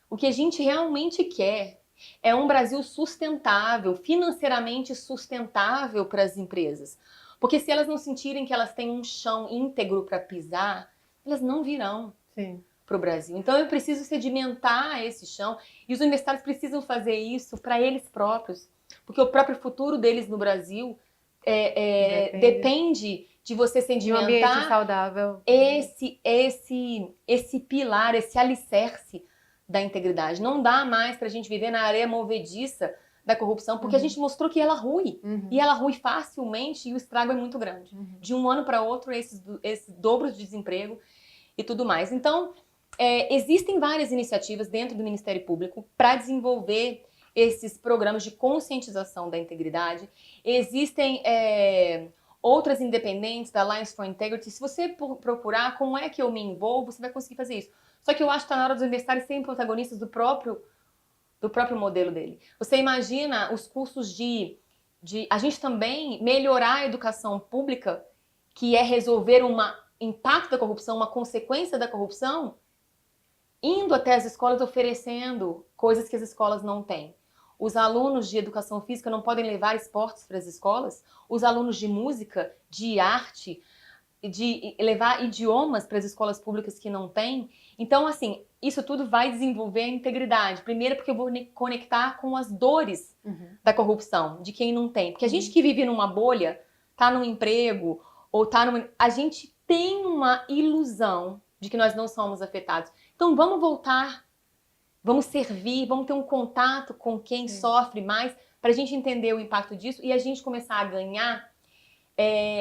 o que a gente realmente quer. É um Brasil sustentável, financeiramente sustentável para as empresas. Porque se elas não sentirem que elas têm um chão íntegro para pisar, elas não virão. Sim. Para o Brasil. Então eu preciso sedimentar esse chão e os universitários precisam fazer isso para eles próprios, porque o próprio futuro deles no Brasil depende de você sedimentar de um ambiente saudável. Esse pilar, esse alicerce da integridade. Não dá mais para a gente viver na areia movediça da corrupção, porque a gente mostrou que ela rui. E ela rui facilmente e o estrago é muito grande. De um ano para outro, esses dobros de desemprego e tudo mais. Então, existem várias iniciativas dentro do Ministério Público para desenvolver esses programas de conscientização da integridade. Existem outras independentes da Alliance for Integrity. Se você procurar como é que eu me envolvo, você vai conseguir fazer isso. Só que eu acho que está na hora dos universitários serem protagonistas do próprio modelo dele. Você imagina os cursos de a gente também melhorar a educação pública, que é resolver um impacto da corrupção, uma consequência da corrupção, indo até as escolas oferecendo coisas que as escolas não têm. Os alunos de educação física não podem levar esportes para as escolas, os alunos de música, de arte, de levar idiomas para as escolas públicas que não têm. Então, assim, isso tudo vai desenvolver a integridade. Primeiro porque eu vou conectar com as dores da corrupção, de quem não tem. Porque a gente que vive numa bolha, tá num emprego, ou tá numa... A gente tem uma ilusão de que nós não somos afetados. Então vamos voltar, vamos servir, vamos ter um contato com quem sofre mais, para a gente entender o impacto disso e a gente começar a ganhar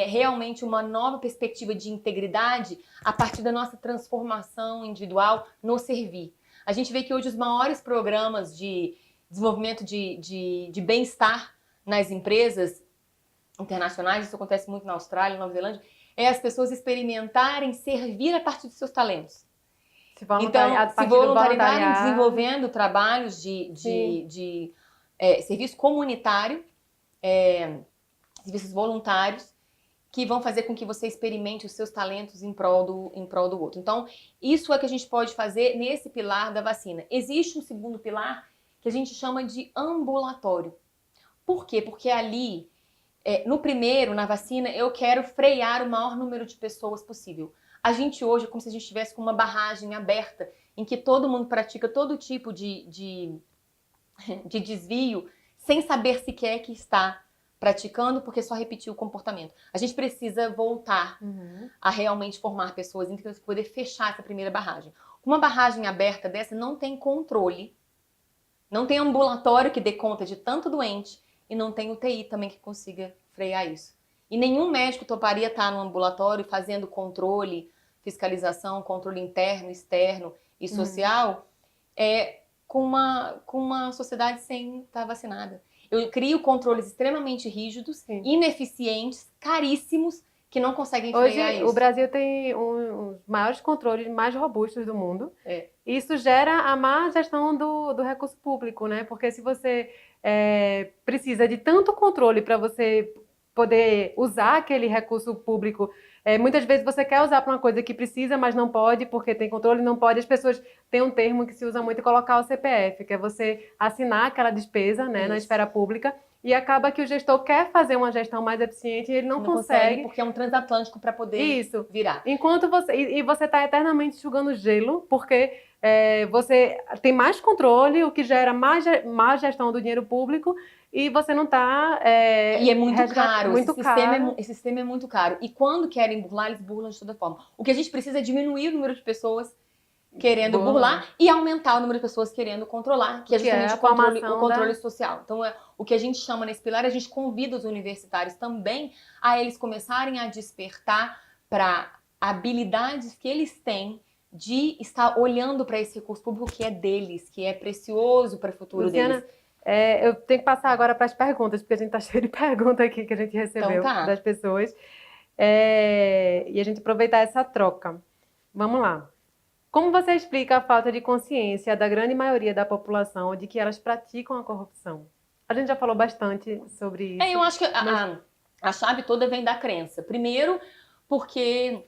realmente uma nova perspectiva de integridade a partir da nossa transformação individual no servir. A gente vê que hoje os maiores programas de desenvolvimento de bem-estar nas empresas internacionais, isso acontece muito na Austrália, na Nova Zelândia, é as pessoas experimentarem servir a partir dos seus talentos. Então, se voluntariarem desenvolvendo trabalhos de serviço comunitário, serviços voluntários, que vão fazer com que você experimente os seus talentos em prol do outro. Então, isso é que a gente pode fazer nesse pilar da vacina. Existe um segundo pilar que a gente chama de ambulatório. Por quê? Porque ali, no primeiro, na vacina, eu quero frear o maior número de pessoas possível. A gente hoje é como se a gente estivesse com uma barragem aberta em que todo mundo pratica todo tipo de desvio sem saber sequer que está praticando, porque só repetiu o comportamento. A gente precisa voltar a realmente formar pessoas íntegras para poder fechar essa primeira barragem. Uma barragem aberta dessa não tem controle, não tem ambulatório que dê conta de tanto doente e não tem UTI também que consiga frear isso. E nenhum médico toparia estar no ambulatório fazendo controle, fiscalização, controle interno, externo e social com uma sociedade sem estar vacinada. Eu crio controles extremamente rígidos, ineficientes, caríssimos, que não conseguem frear isso. Hoje, o Brasil tem um dos maiores controles mais robustos do mundo. Isso gera a má gestão do recurso público, né? Porque se você precisa de tanto controle para você poder usar aquele recurso público, muitas vezes você quer usar para uma coisa que precisa, mas não pode, porque tem controle, não pode. As pessoas têm um termo que se usa muito, colocar o CPF, que é você assinar aquela despesa, né, na esfera pública, e acaba que o gestor quer fazer uma gestão mais eficiente e ele não consegue. Porque é um transatlântico para poder virar. Enquanto você está eternamente enxugando gelo, porque você tem mais controle, o que gera mais má gestão do dinheiro público, e você não está... e é muito caro. Esse sistema é muito caro. E quando querem burlar, eles burlam de toda forma. O que a gente precisa é diminuir o número de pessoas querendo burlar e aumentar o número de pessoas querendo controlar, que é justamente o controle social. Então, o que a gente chama nesse pilar, a gente convida os universitários também a eles começarem a despertar para habilidades que eles têm de estar olhando para esse recurso público que é deles, que é precioso para o futuro Luciana, deles. Eu tenho que passar agora para as perguntas, porque a gente está cheio de perguntas aqui que a gente recebeu das pessoas. E a gente aproveitar essa troca. Vamos lá. Como você explica a falta de consciência da grande maioria da população de que elas praticam a corrupção? A gente já falou bastante sobre isso. Eu acho que a chave toda vem da crença. Primeiro, porque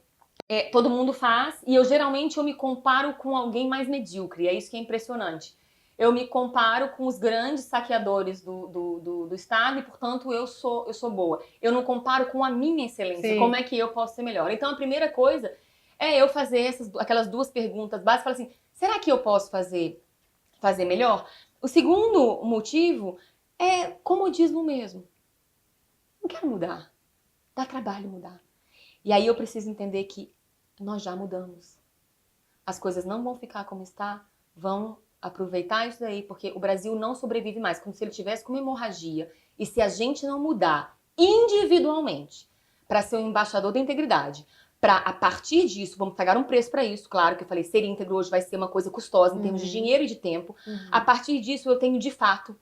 todo mundo faz, e geralmente eu me comparo com alguém mais medíocre. É isso que é impressionante. Eu me comparo com os grandes saqueadores do Estado e, portanto, eu sou boa. Eu não comparo com a minha excelência. Como é que eu posso ser melhor? Então, a primeira coisa é eu fazer aquelas duas perguntas básicas. Falar assim, será que eu posso fazer melhor? O segundo motivo é comodismo mesmo. Não quero mudar. Dá trabalho mudar. E aí eu preciso entender que nós já mudamos. As coisas não vão ficar como está, vão aproveitar isso daí, porque o Brasil não sobrevive mais, como se ele tivesse com uma hemorragia. E se a gente não mudar individualmente para ser um embaixador da integridade, para, a partir disso, vamos pagar um preço para isso, claro que eu falei, ser íntegro hoje vai ser uma coisa custosa em termos de dinheiro e de tempo. A partir disso, eu tenho, de fato,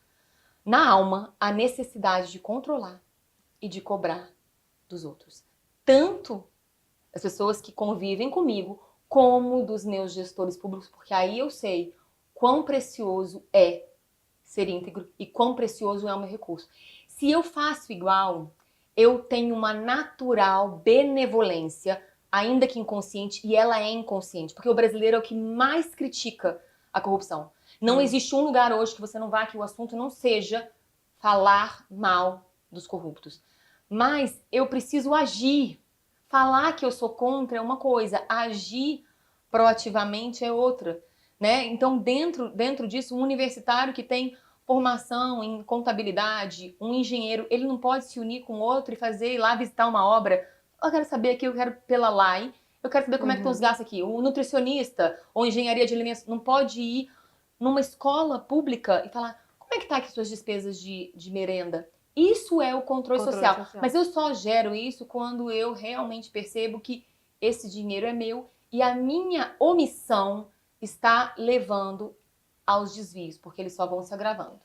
na alma, a necessidade de controlar e de cobrar dos outros. Tanto as pessoas que convivem comigo, como dos meus gestores públicos, porque aí eu sei quão precioso é ser íntegro e quão precioso é o meu recurso. Se eu faço igual, eu tenho uma natural benevolência, ainda que inconsciente, e ela é inconsciente, porque o brasileiro é o que mais critica a corrupção. Não existe um lugar hoje que você não vá que o assunto não seja falar mal dos corruptos. Mas eu preciso agir. Falar que eu sou contra é uma coisa, agir proativamente é outra. Né? Então, dentro disso, um universitário que tem formação em contabilidade, um engenheiro, ele não pode se unir com outro e ir lá visitar uma obra. Eu quero saber aqui, eu quero pela LAI, eu quero saber como é que estão os gastos aqui. O nutricionista ou engenharia de alimentos não pode ir numa escola pública e falar como é que está aqui suas despesas de merenda. Isso é o controle social. Mas eu só gero isso quando eu realmente percebo que esse dinheiro é meu e a minha omissão está levando aos desvios, porque eles só vão se agravando.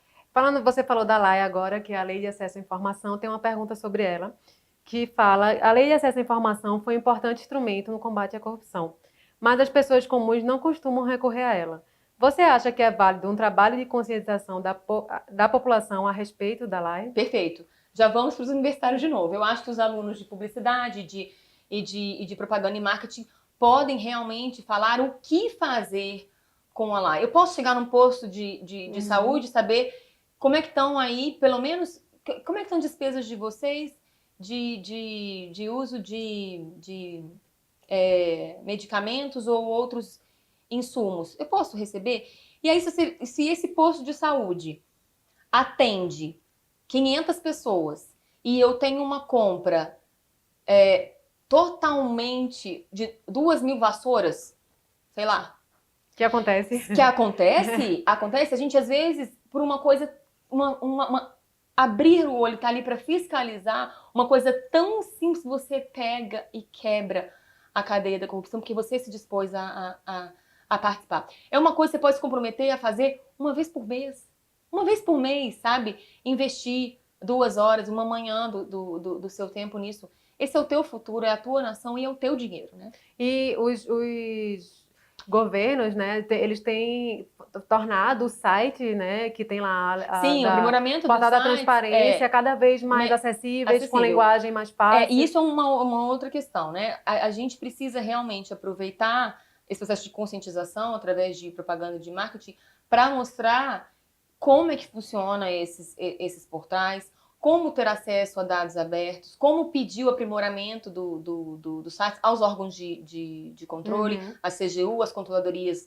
Você falou da LAI agora, que é a Lei de Acesso à Informação, tem uma pergunta sobre ela, que fala, a Lei de Acesso à Informação foi um importante instrumento no combate à corrupção, mas as pessoas comuns não costumam recorrer a ela. Você acha que é válido um trabalho de conscientização da população a respeito da LAI? Perfeito. já vamos para os universitários de novo. Eu acho que os alunos de publicidade e de propaganda e marketing podem realmente falar o que fazer com a lá. Eu posso chegar num posto de saúde e saber como é que estão aí, pelo menos, como é que estão despesas de vocês de uso de medicamentos ou outros insumos. Eu posso receber? E aí, se esse posto de saúde atende 500 pessoas e eu tenho uma compra totalmente de 2.000 vassouras, sei lá. Que acontece? Que acontece, a gente às vezes, por uma coisa, abrir o olho, tá ali para fiscalizar, uma coisa tão simples, você pega e quebra a cadeia da corrupção, porque você se dispôs a participar. É uma coisa que você pode se comprometer a fazer uma vez por mês, sabe? Investir 2 horas, uma manhã do seu tempo nisso. Esse é o teu futuro, é a tua nação e é o teu dinheiro, né? E os governos, né, eles têm tornado o site, né, que tem lá Sim, o aprimoramento do portal da site transparência cada vez mais acessíveis, com linguagem mais fácil. E isso é uma outra questão, né? A gente precisa realmente aproveitar esse processo de conscientização através de propaganda de marketing para mostrar como é que funciona esses portais, como ter acesso a dados abertos, como pedir o aprimoramento do site aos órgãos de controle, a CGU, as controladorias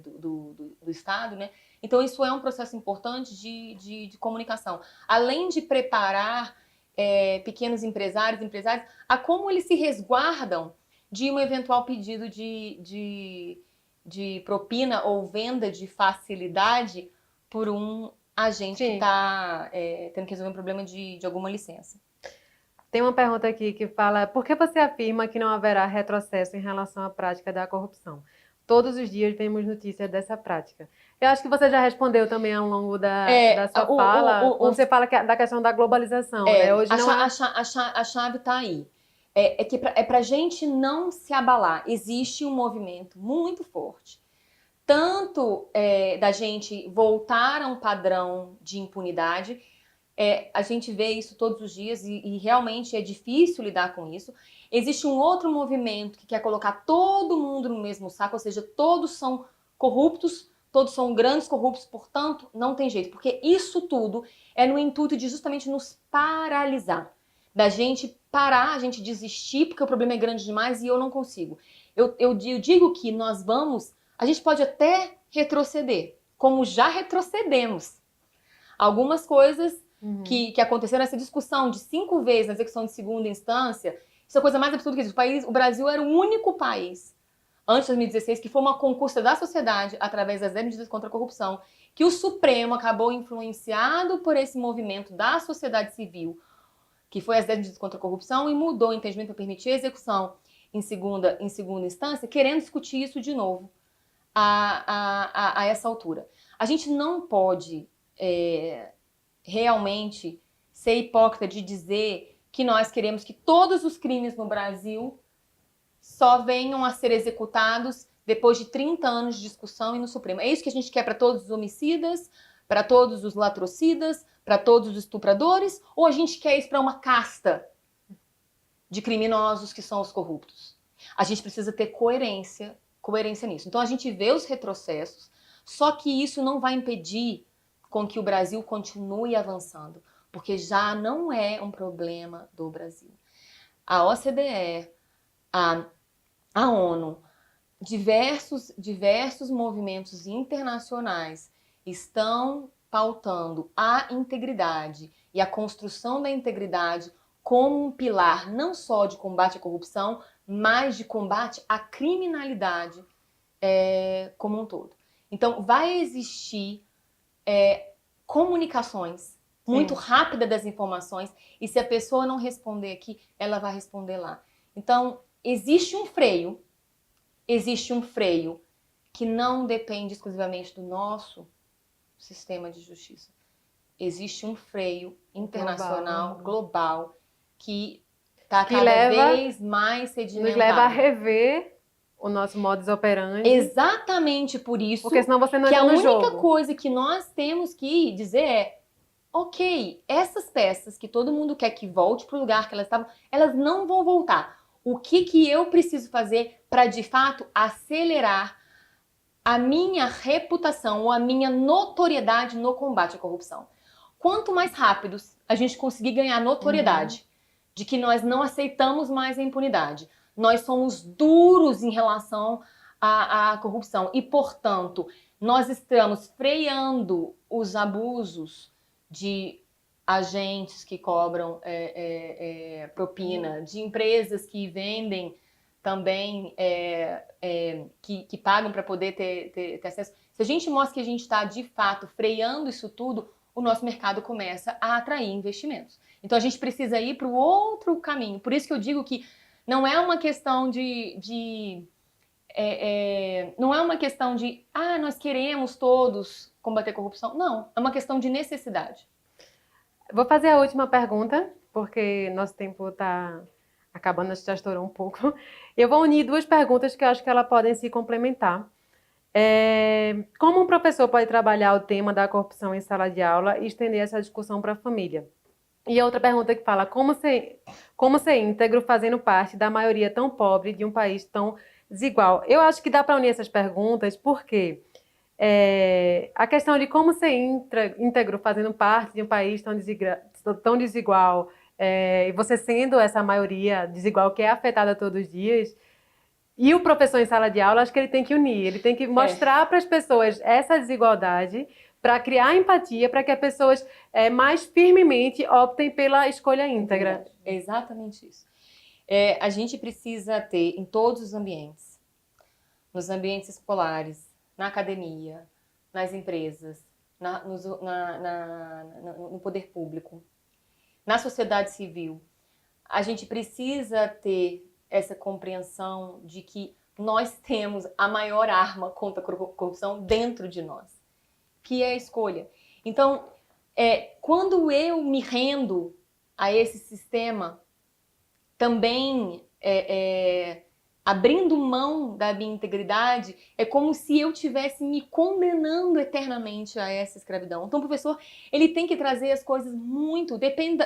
do Estado, né? Então, isso é um processo importante de comunicação. Além de preparar pequenos empresários a como eles se resguardam de um eventual pedido de propina ou venda de facilidade por um agente que está tendo que resolver um problema de alguma licença. Tem uma pergunta aqui que fala: por que você afirma que não haverá retrocesso em relação à prática da corrupção? Todos os dias vemos notícias dessa prática. Eu acho que você já respondeu também ao longo da sua fala, quando você fala da questão da globalização, né? Hoje a chave está aí. É para a gente não se abalar. Existe um movimento muito forte, tanto da gente voltar a um padrão de impunidade. A gente vê isso todos os dias e realmente é difícil lidar com isso. Existe um outro movimento que quer colocar todo mundo no mesmo saco, ou seja, todos são corruptos, todos são grandes corruptos, portanto, não tem jeito. Porque isso tudo é no intuito de justamente nos paralisar. Da gente parar, a gente desistir, porque o problema é grande demais e eu não consigo. Eu digo que a gente pode até retroceder, como já retrocedemos. Algumas coisas que aconteceram nessa discussão de 5 vezes na execução de segunda instância, isso é a coisa mais absurda que existe. O Brasil era o único país, antes de 2016, que foi uma conquista da sociedade, através das 10 medidas contra a corrupção, que o Supremo acabou influenciado por esse movimento da sociedade civil, que foi as 10 medidas contra a corrupção, e mudou o entendimento para permitir a execução em segunda instância, querendo discutir isso de novo a essa altura. A gente não pode realmente ser hipócrita de dizer que nós queremos que todos os crimes no Brasil só venham a ser executados depois de 30 anos de discussão e no Supremo. É isso que a gente quer para todos os homicidas, para todos os latrocidas, para todos os estupradores? Ou a gente quer isso para uma casta de criminosos que são os corruptos? A gente precisa ter coerência nisso. Então a gente vê os retrocessos, só que isso não vai impedir com que o Brasil continue avançando, porque já não é um problema do Brasil. A OCDE, a ONU, diversos movimentos internacionais estão pautando a integridade e a construção da integridade como um pilar não só de combate à corrupção, mas de combate à criminalidade como um todo. Então, vai existir comunicações muito rápidas das informações, e se a pessoa não responder aqui, ela vai responder lá. Então, existe um freio que não depende exclusivamente do nosso sistema de justiça. Existe um freio internacional, global que está cada vez mais sedimentado. Nos leva a rever o nosso modus operandi. Exatamente por isso. Porque senão você não entra no jogo. Que a única coisa que nós temos que dizer ok, essas peças que todo mundo quer que volte para o lugar que elas estavam, elas não vão voltar. O que eu preciso fazer para, de fato, acelerar a minha reputação ou a minha notoriedade no combate à corrupção? Quanto mais rápidos a gente conseguir ganhar notoriedade de que nós não aceitamos mais a impunidade, nós somos duros em relação à corrupção e, portanto, nós estamos freando os abusos de agentes que cobram propina, de empresas que vendem também, que pagam para poder ter acesso. Se a gente mostra que a gente está, de fato, freando isso tudo, o nosso mercado começa a atrair investimentos. Então, a gente precisa ir para o outro caminho. Por isso que eu digo que não é uma questão não é uma questão de, nós queremos todos combater a corrupção. Não, é uma questão de necessidade. Vou fazer a última pergunta, porque nosso tempo está acabando, a gente já estourou um pouco. Eu vou unir duas perguntas que eu acho que elas podem se complementar. Como um professor pode trabalhar o tema da corrupção em sala de aula e estender essa discussão para a família? E a outra pergunta que fala, como ser íntegro fazendo parte da maioria tão pobre de um país tão desigual? Eu acho que dá para unir essas perguntas porque a questão de como ser íntegro fazendo parte de um país tão desigual, e você sendo essa maioria desigual que é afetada todos os dias, e o professor em sala de aula, acho que ele tem que unir, ele tem que mostrar para as pessoas essa desigualdade, para criar empatia, para que as pessoas mais firmemente optem pela escolha íntegra. É exatamente isso. A gente precisa ter em todos os ambientes, nos ambientes escolares, na academia, nas empresas, no poder público, na sociedade civil, a gente precisa ter essa compreensão de que nós temos a maior arma contra a corrupção dentro de nós, que é a escolha. Então, quando eu me rendo a esse sistema, também abrindo mão da minha integridade, é como se eu estivesse me condenando eternamente a essa escravidão. Então, o professor, ele tem que trazer as coisas muito... Depende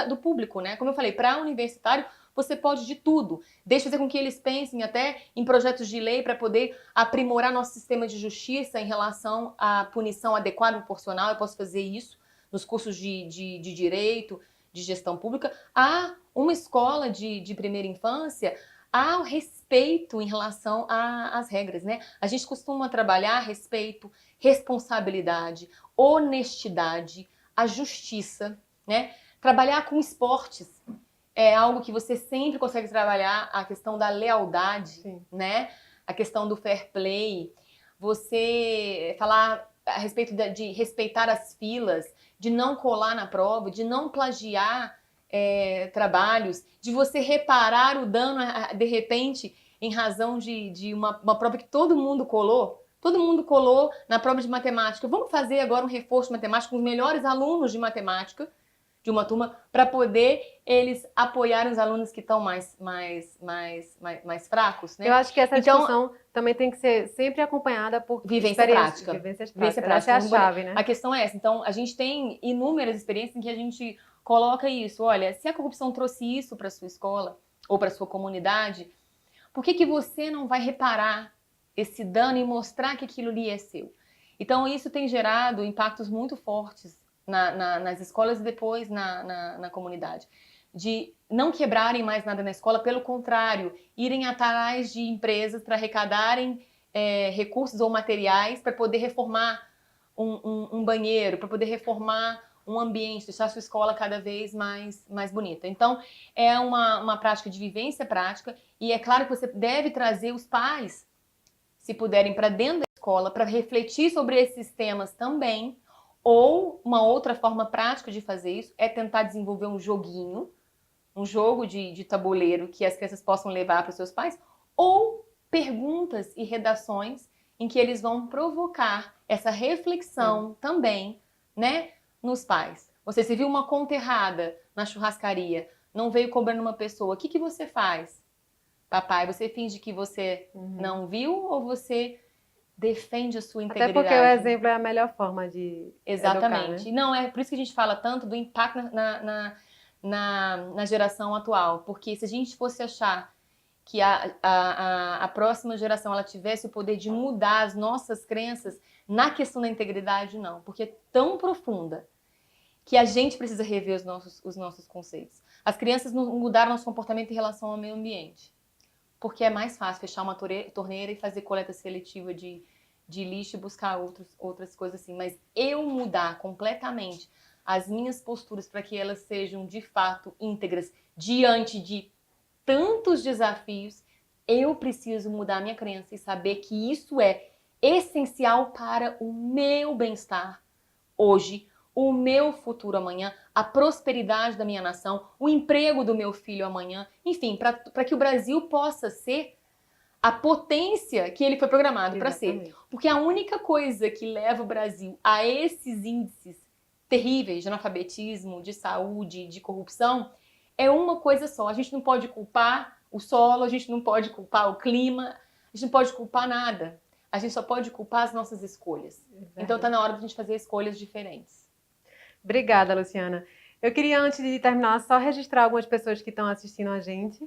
do público, né? Como eu falei, para universitário, você pode de tudo. Deixa fazer com que eles pensem até em projetos de lei para poder aprimorar nosso sistema de justiça em relação à punição adequada e proporcional. Eu posso fazer isso nos cursos de direito, de gestão pública. Há uma escola de primeira infância, há o respeito em relação às regras, né? A gente costuma trabalhar respeito, responsabilidade, honestidade, a justiça, né? Trabalhar com esportes é algo que você sempre consegue trabalhar, a questão da lealdade, Sim. né? A questão do fair play, você falar a respeito de respeitar as filas, de não colar na prova, de não plagiar trabalhos, de você reparar o dano de repente em razão de uma prova que todo mundo colou na prova de matemática. Vamos fazer agora um reforço de matemática com os melhores alunos de matemática de uma turma para poder eles apoiarem os alunos que estão mais fracos, né? Eu acho que essa discussão também tem que ser sempre acompanhada por vivência prática. Vivências Vivência práticas. Essa é a chave, né? A questão é essa. Então, a gente tem inúmeras experiências em que a gente coloca isso. Olha, se a corrupção trouxe isso para sua escola ou para sua comunidade, por que você não vai reparar esse dano e mostrar que aquilo ali é seu? Então, isso tem gerado impactos muito fortes nas escolas e depois na comunidade. De não quebrarem mais nada na escola, pelo contrário, irem atrás de empresas para arrecadarem recursos ou materiais para poder reformar um banheiro, para poder reformar um ambiente, deixar a sua escola cada vez mais bonita. Então, é uma prática de vivência prática e é claro que você deve trazer os pais, se puderem, para dentro da escola, para refletir sobre esses temas também. Ou uma outra forma prática de fazer isso é tentar desenvolver um joguinho, um jogo de tabuleiro que as crianças possam levar para os seus pais, ou perguntas e redações em que eles vão provocar essa reflexão também, né, nos pais. Você se viu uma conta errada na churrascaria, não veio cobrando uma pessoa, o que você faz? Papai, você finge que você não viu ou você defende a sua Até integridade. porque o exemplo é a melhor forma de Exatamente. educar, né? Não, é por isso que a gente fala tanto do impacto na geração atual. Porque se a gente fosse achar que a próxima geração ela tivesse o poder de mudar as nossas crenças na questão da integridade, não. Porque é tão profunda que a gente precisa rever os nossos conceitos. As crianças não mudaram nosso comportamento em relação ao meio ambiente. Porque é mais fácil fechar uma torneira e fazer coleta seletiva de lixo e buscar outras coisas assim. Mas eu mudar completamente as minhas posturas para que elas sejam de fato íntegras diante de tantos desafios, eu preciso mudar minha crença e saber que isso é essencial para o meu bem-estar hoje, o meu futuro amanhã, a prosperidade da minha nação, o emprego do meu filho amanhã, enfim, para que o Brasil possa ser a potência que ele foi programado para ser. Porque a única coisa que leva o Brasil a esses índices terríveis de analfabetismo, de saúde, de corrupção, é uma coisa só. A gente não pode culpar o solo, a gente não pode culpar o clima, a gente não pode culpar nada. A gente só pode culpar as nossas escolhas. Então tá na hora de a gente fazer escolhas diferentes. Obrigada, Luciana. Eu queria, antes de terminar, só registrar algumas pessoas que estão assistindo a gente.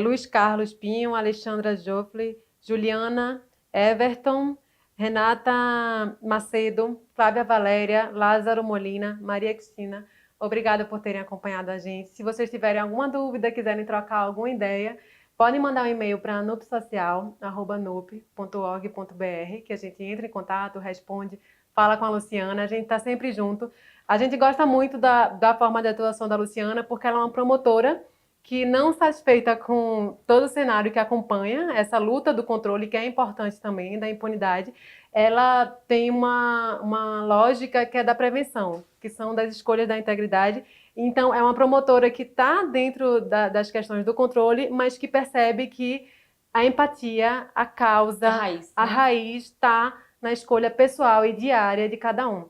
Luiz Carlos Pinho, Alexandra Joffre, Juliana, Everton, Renata Macedo, Flávia Valéria, Lázaro Molina, Maria Cristina. Obrigada por terem acompanhado a gente. Se vocês tiverem alguma dúvida, quiserem trocar alguma ideia, podem mandar um e-mail para nupsocial@nup.org.br, que a gente entra em contato, responde, fala com a Luciana. A gente está sempre junto. A gente gosta muito da forma de atuação da Luciana, porque ela é uma promotora que, não satisfeita com todo o cenário que acompanha essa luta do controle, que é importante também, da impunidade, ela tem uma lógica que é da prevenção, que são das escolhas da integridade. Então, é uma promotora que está dentro das questões do controle, mas que percebe que a empatia, a causa, a raiz está na escolha pessoal e diária de cada um.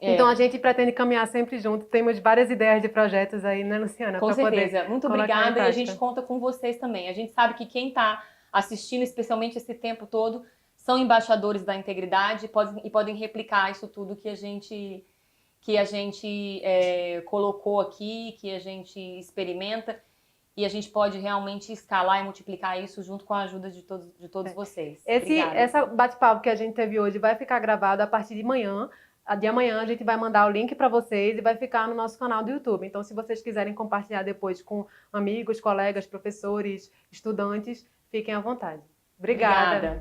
Então a gente pretende caminhar sempre junto. Temos várias ideias de projetos aí, né, Luciana? Com certeza. Poder muito obrigada e a gente conta com vocês também. A gente sabe que quem está assistindo, especialmente esse tempo todo, são embaixadores da integridade e podem replicar isso tudo que a gente colocou aqui, que a gente experimenta, e a gente pode realmente escalar e multiplicar isso junto com a ajuda de todos vocês. Essa bate-papo que a gente teve hoje vai ficar gravado a partir de amanhã. De amanhã a gente vai mandar o link para vocês e vai ficar no nosso canal do YouTube. Então, se vocês quiserem compartilhar depois com amigos, colegas, professores, estudantes, fiquem à vontade. Obrigada.